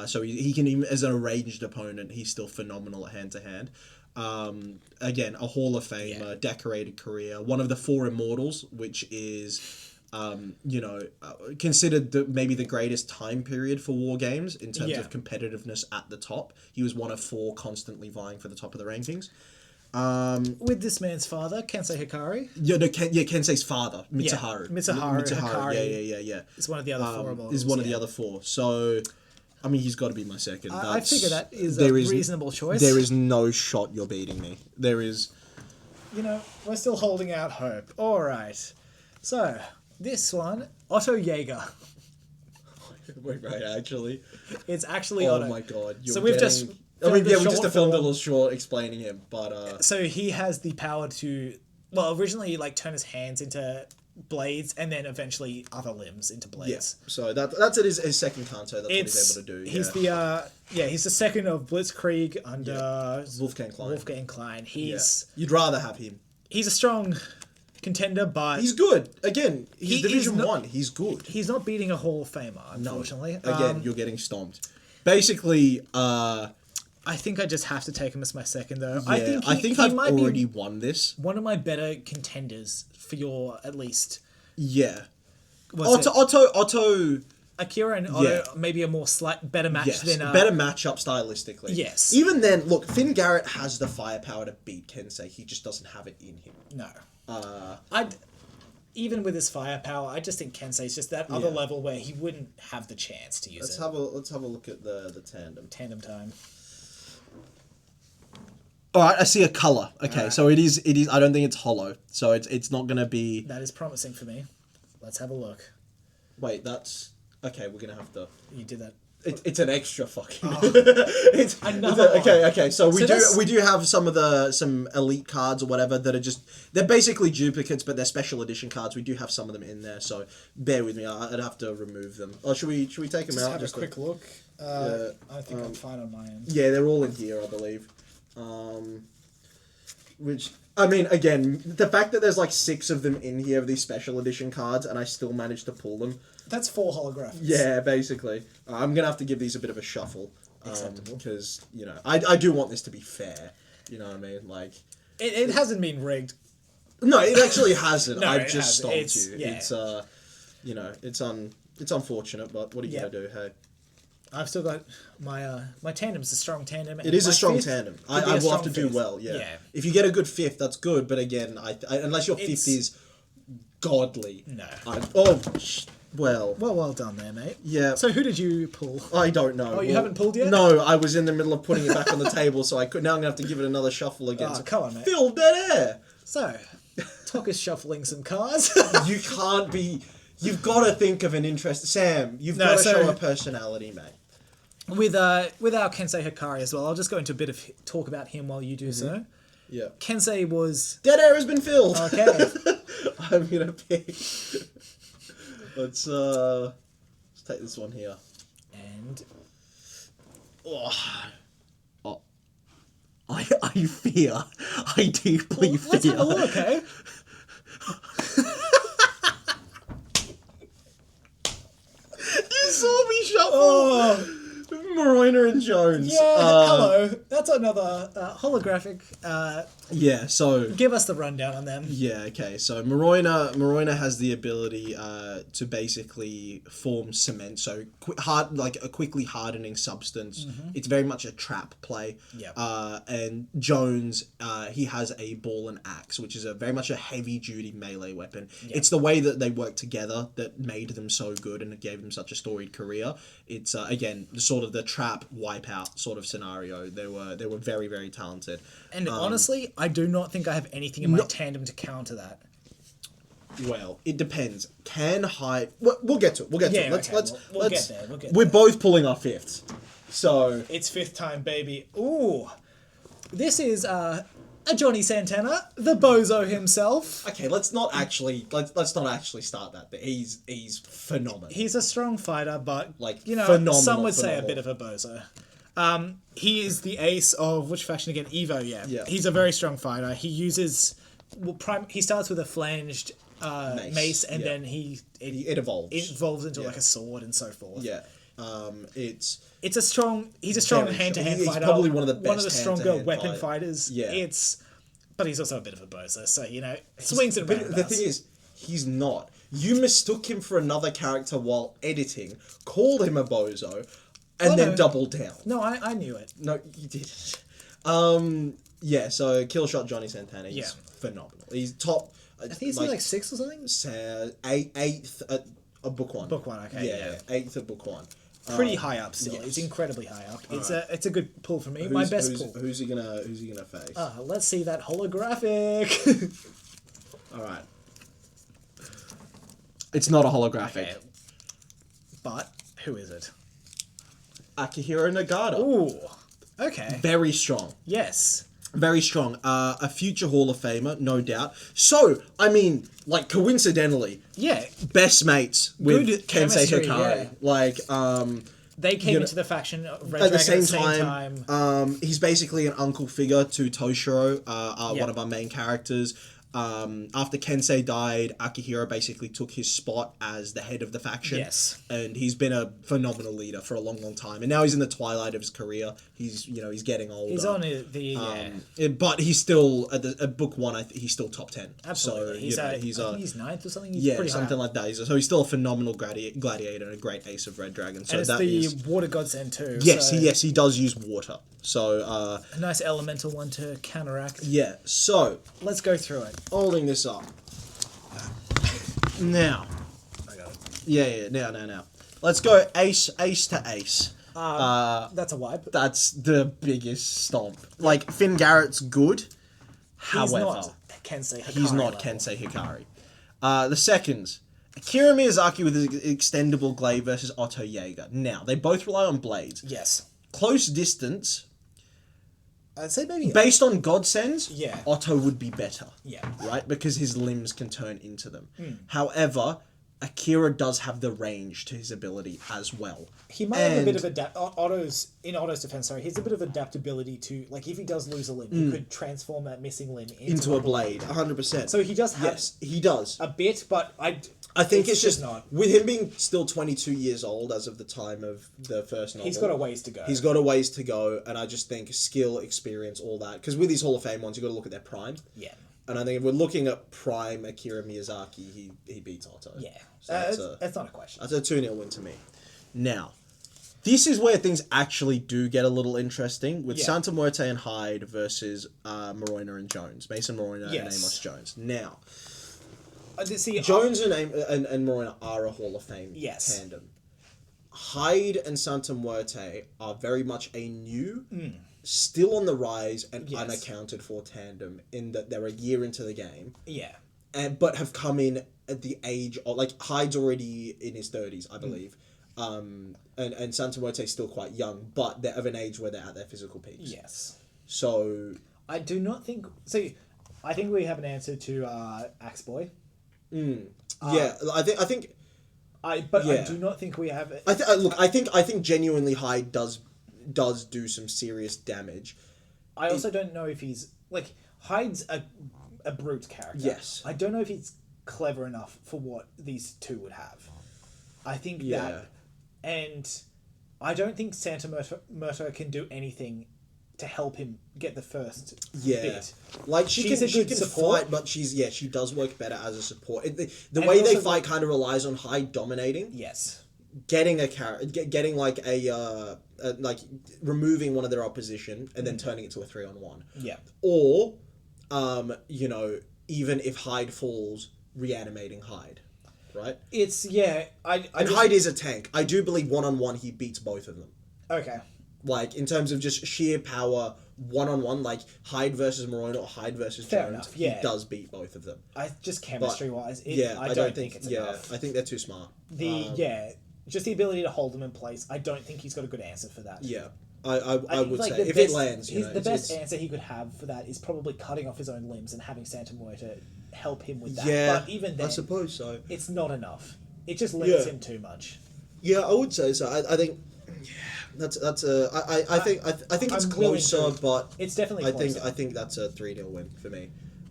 So he can, even as a ranged opponent, he's still phenomenal at hand-to-hand. Again, a Hall of Famer, decorated career, one of the 4 Immortals, which is... considered maybe the greatest time period for War Games in terms of competitiveness at the top. He was one of 4 constantly vying for the top of the rankings. With this man's father, Kensei Hikari. Kensei's father, Mitsuharu. Mitsuharu Hikari. Yeah. It's one of the other 4 models. Is one of the other 4. So, I mean, he's got to be my second. I figure that is a reasonable choice. There is no shot you're beating me. There is... we're still holding out hope. All right. So, this one, Otto Jaeger. Wait, actually? It's actually Otto. Oh my god. We just filmed a little short explaining him, but... So he has the power to, originally, turn his hands into blades, and then eventually other limbs into blades. Yeah, so that's his second kanto, that's what he's able to do. He's he's the second of Blitzkrieg under... Wolfgang Klein. You'd rather have him. He's a strong contender, but... He's good. Again, he's Division 1. He's good. He's not beating a Hall of Famer, unfortunately. No. Again, you're getting stomped. Basically, I think I just have to take him as my second, though. Yeah, I think I've already won this. One of my better contenders for your, at least... Yeah. Otto... Akira and Otto, maybe a more better match than... better matchup stylistically. Yes. Even then, look, Finn Garrett has the firepower to beat Kensei. He just doesn't have it in him. No. Even with his firepower, I just think Kensei's just that other level where he wouldn't have the chance to use Let's have a look at the tandem. Tandem time. All right, I see a color. Okay, right. So it is. I don't think it's hollow. So it's not gonna be. That is promising for me. Let's have a look. Wait, that's okay. We're gonna have to. You did that. It's an extra fucking. Oh. It's another. Okay. So we do have some elite cards or whatever that are they're basically duplicates, but they're special edition cards. We do have some of them in there, so bear with me. I'd have to remove them. Oh, should we take them out? Have a quick look. I think I'm fine on my end. Yeah, they're all in here, I believe. Which I mean, again, the fact that there's like 6 of them in here of these special edition cards, and I still managed to pull them. That's 4 holographics. Yeah, basically. I'm gonna have to give these a bit of a shuffle. Acceptable. Because I do want this to be fair. You know what I mean? Like it hasn't been rigged. No, it actually hasn't. No, I've just stopped you. Yeah. It's it's unfortunate, but what are you gonna do? Hey. I've still got my tandem's a strong tandem. It is a strong tandem. I will have to do well. Yeah. If you get a good 5th, that's good. But again, unless your 5th is godly. No. Well done there, mate. Yeah. So who did you pull? I don't know. Oh, you haven't pulled yet? No, I was in the middle of putting it back on the table, so I could. Now I'm gonna have to give it another shuffle again. Oh, come on, mate. Fill dead air. So, Tok is shuffling some cards. You can't be. You've got to think of an interest, Sam. You've got to show a personality, mate. With our Kensei Hikari as well, I'll just go into a bit of talk about him while you do so. Yeah. Kensei was... Dead air has been filled. Okay. I'm gonna pick. Let's take this one here. And I fear. I deeply fear. Let's have a look, eh? You saw me shuffle. Maroina and Jones. Yeah, hello. That's another holographic. Yeah, so... Give us the rundown on them. Yeah, okay. So Maroina has the ability to basically form cement, so like a quickly hardening substance. Mm-hmm. It's very much a trap play. Yeah. And Jones, he has a ball and axe, which is very much a heavy-duty melee weapon. Yep. It's the way that they work together that made them so good and it gave them such a storied career. It's, again, sort of the trap wipeout sort of scenario. They were very, very talented. And honestly, I do not think I have anything in my tandem to counter that. Well, it depends. We'll get to it. We'll get to it. We'll get there. We're both pulling our 5ths. So it's 5th time, baby. Ooh. This is a Johnny Santana, the bozo himself. Okay, let's not actually start that. He's phenomenal. He's a strong fighter, but phenomenal, some would say a bit of a bozo. He is the ace of which faction again? Evo, yeah. He's a very strong fighter. He uses he starts with a flanged mace and then it evolves. It evolves into like a sword and so forth. Yeah. He's a strong hand-to-hand fighter. He's probably one of the best. One of the stronger weapon fighters. Yeah. But he's also a bit of a bozo, so swings and roundabouts. The thing is, he's not. You mistook him for another character while editing, called him a bozo, and then doubled down. No, I knew it. No, you didn't. Yeah, so Killshot Johnny Santana, he's phenomenal. He's top. I think he's like 6 or something? 8th at book 1. Book 1, okay. Yeah. 8th at book 1. Pretty high up still. Yes. It's incredibly high up. It's a good pull for me. My best pull. Who's he gonna face? Let's see that holographic. All right. It's not a holographic. Okay. But who is it? Akihiro Nagata. Ooh. Okay. Very strong. Yes. Very strong. A future Hall of Famer, no doubt. So, I mean, coincidentally, best mates with Kensei Hikari. They came into the faction of Red at Dragon the same time. He's basically an uncle figure to Toshiro, one of our main characters. After Kensei died, Akihiro basically took his spot as the head of the faction. Yes. And he's been a phenomenal leader for a long, long time. And now he's in the twilight of his career. He's getting older. He's on but he's still at book 1. He's still top 10. Absolutely. So, I think he's 9th or something. He's pretty something like that. So he's still a phenomenal gladiator and a great ace of Red Dragon. So and it's the water godsend too. Yes, he does use water. So a nice elemental one to counteract. Yeah. So let's go through it. Holding this up. Now. I got it. Yeah. Now. Let's go ace to ace. That's a wipe. That's the biggest stomp. Like, Finn Garrett's good, however... He's not Kensei Hikari. He's not level. Kensei Hikari. The seconds, Akira Miyazaki with his extendable glaive versus Otto Jaeger. Now, they both rely on blades. Yes. Close distance, I'd say maybe... based on Godsends, Yeah. Otto would be better. Yeah. Right? Because his limbs can turn into them. However, Akira does have the range to his ability as well. He might have a bit of Otto's defense, sorry, he has a bit of adaptability to, like, if he does lose a limb, he could transform that missing limb into a blade, 100%. So he does have... Yes, he does. A bit, but I think it's just not. With him being still 22 years old as of the time of the first novel. He's got a ways to go. He's got a ways to go, and I just think skill, experience, all that. Because with these Hall of Fame ones, you've got to look at their prime. Yeah. And I think if we're looking at prime Akira Miyazaki, he beats Otto. Yeah. So that's not a question. That's a 2-0 win to me. Now, this is where things actually do get a little interesting with Santa Muerte and Hyde versus Moroina and Jones. Mason Moroina and Amos Jones. Now, Jones and Moroina are a Hall of Fame tandem. Hyde and Santa Muerte are very much a new, still on the rise and unaccounted for tandem in that they're a year into the game. Yeah. But have come in at the age of, like, Hyde's already in his 30s, I believe. And Santa Muerte's still quite young, but they're of an age where they're at their physical peaks. Yes. So... I do not think... So, I think we have an answer to Axe Boy. Yeah, I think... I do not think we have... I think genuinely Hyde does do some serious damage. I also don't know if he's... Like, Hyde's a brute character. Yes. I don't know if he's clever enough for what these two would have. I think that... And I don't think Santa Murta can do anything to help him get the first bit. Like, she can fight, but she does work better as a support. The way they fight kind of relies on Hyde dominating. Yes. Getting getting like like removing one of their opposition and then turning it to a 3-on-1. Yeah. Or, even if Hyde falls, reanimating Hyde. Right? It's, Hyde is a tank. I do believe 1-on-1 he beats both of them. Okay. Like, in terms of just sheer power, 1-on-1, like Hyde versus Moroina or Hyde versus Fair Jones, enough, he does beat both of them. Just chemistry-wise, I don't think it's enough. I think they're too smart. Just the ability to hold them in place, I don't think he's got a good answer for that. Yeah. I would say, if it lands, the best answer he could have for that is probably cutting off his own limbs and having Santa Muerta help him with that. Yeah, but even then, I suppose so. It's not enough. It just limits him too much. Yeah, I would say so. I think I think it's closer, but it's definitely closer. I think that's a 3-0 win for me.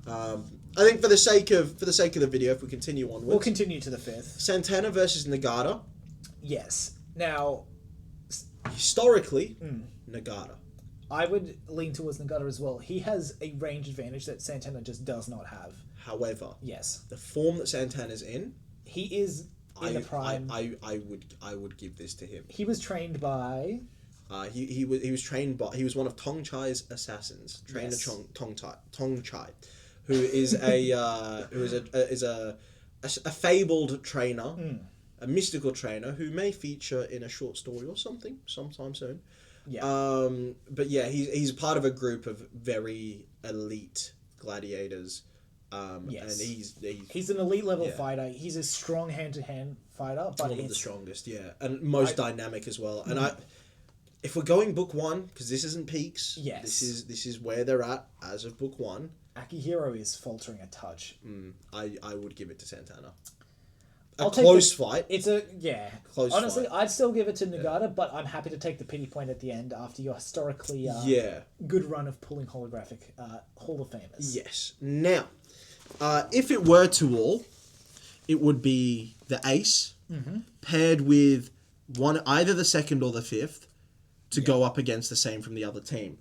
I think for the sake of the video, if we continue onwards, we'll continue to the fifth. Santana versus Nagata. Yes. Now, historically, Nagata. I would lean towards Nagata as well. He has a range advantage that Santana just does not have. However, yes, the form that Santana's in, he is in the prime. I would give this to him. He was trained by. He was trained by. He was one of Tong Chai's assassins. Trainer Tong Chai, who is a fabled trainer, a mystical trainer who may feature in a short story or something sometime soon. Yeah. But yeah, he's part of a group of very elite gladiators. Yes. And he's an elite level fighter. He's a strong hand-to-hand fighter, but one of the strongest, and most dynamic as well. And if we're going book one, because this isn't peaks, this is where they're at as of book one. Akihiro is faltering a touch. I would give it to Santana. I'll close fight. It's a close honestly, fight. I'd still give it to Nagata, but I'm happy to take the pity point at the end after your historically good run of pulling holographic Hall of Famers. Yes. Now, if it were to all, it would be the ace paired with either the second or the fifth to go up against the same from the other team.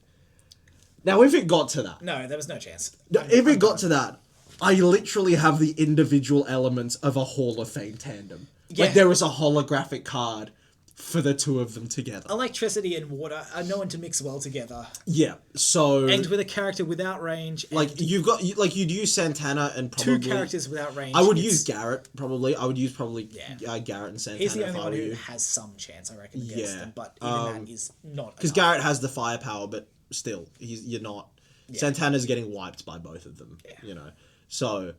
Now, if it got to that, no, there was no chance. If it got to that, I literally have the individual elements of a Hall of Fame tandem. Yeah. Like, there is a holographic card for the two of them together. Electricity and water are known to mix well together. Yeah, so... And with a character without range... Like, you've got... Like, you'd use Santana and probably... Two characters without range. I would use Garrett, probably. I would use probably Garrett and Santana. He's the only one who has some chance, I reckon, against them. But even that is not because Garrett has the firepower, but still, you're not... Yeah. Santana's getting wiped by both of them, you know? So...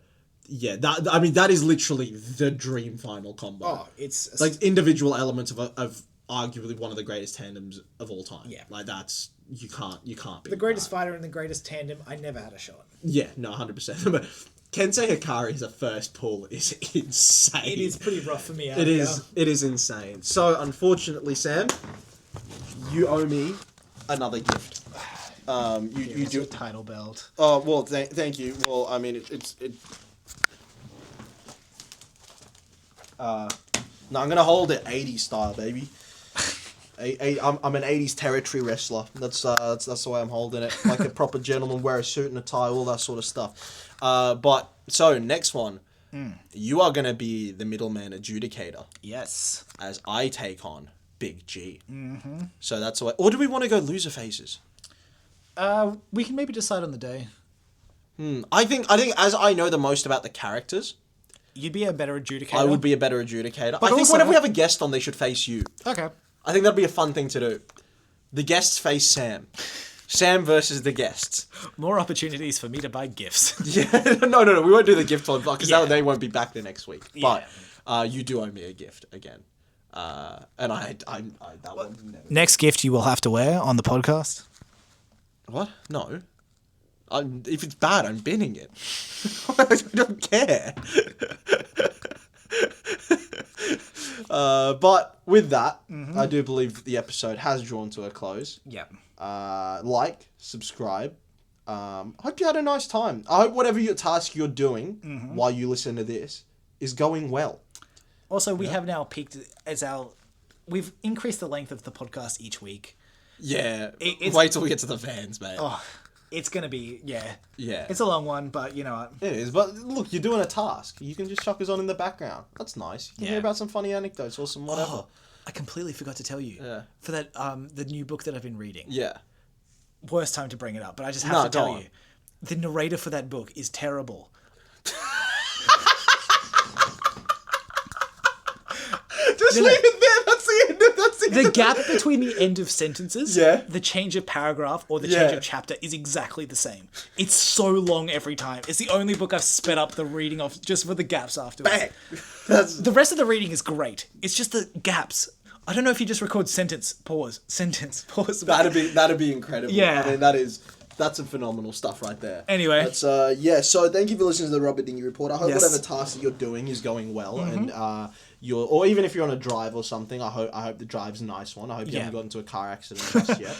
Yeah, that is literally the dream final combo. Oh, it's... Like, individual elements of arguably one of the greatest tandems of all time. Yeah. Like, that's... You can't beat the greatest fighter and the greatest tandem, I never had a shot. Yeah, no, 100%. But Kensei Hikari as a first pull is insane. It is pretty rough for me out It is insane. So, unfortunately, Sam, you owe me another gift. You do... a title belt. Oh, well, thank you. Well, I mean, no, I'm gonna hold it 80s style, baby. I'm an 80s territory wrestler. That's the way I'm holding it, like a proper gentleman, wear a suit and a tie, all that sort of stuff. But so next one, you are gonna be the middleman adjudicator. Yes. As I take on Big G. Mm-hmm. So that's why. Or do we want to go loser faces? We can maybe decide on the day. I think as I know the most about the characters. You'd be a better adjudicator. I would be a better adjudicator. But I think also, whenever we have a guest on, they should face you. Okay. I think that'd be a fun thing to do. The guests face Sam. Sam versus the guests. More opportunities for me to buy gifts. Yeah, no, we won't do the gift one because they won't be back there next week. But you do owe me a gift again, and I that one never. Next gift you will have to wear on the podcast. What? No. If it's bad, I'm binning it. I don't care. But with that, I do believe the episode has drawn to a close. Yeah. Like, subscribe. Hope you had a nice time. I hope whatever your task you're doing while you listen to this is going well. Also, we have now peaked we've increased the length of the podcast each week. Yeah. Wait till we get to the fans, mate. Oh, it's going to be, yeah. Yeah. It's a long one, but you know what? It is, but look, you're doing a task. You can just chuck us on in the background. That's nice. You can hear about some funny anecdotes or some whatever. Oh, I completely forgot to tell you. Yeah. For that, the new book that I've been reading. Yeah. Worst time to bring it up, but I just have to tell you. The narrator for that book is terrible. Just leave it there. That's the end. The gap between the end of sentences, the change of paragraph, or the change of chapter is exactly the same. It's so long every time. It's the only book I've sped up the reading of just for the gaps afterwards. Bang. The rest of the reading is great. It's just the gaps. I don't know if you just record sentence, pause. That'd be incredible. Yeah. I mean, that's some phenomenal stuff right there. Anyway. That's, so thank you for listening to the Rubber Dinghy Report. I hope whatever task that you're doing is going well, and or even if you're on a drive or something, I hope the drive's a nice one. I hope you haven't got into a car accident just yet.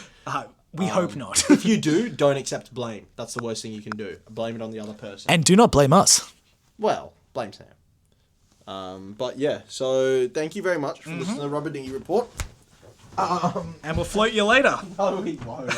We hope not. If you do, don't accept blame. That's the worst thing you can do. Blame it on the other person. And do not blame us. Well, blame Sam. But yeah, so thank you very much for listening to the Rubber Dinghy Report. And we'll float you later. No, we won't.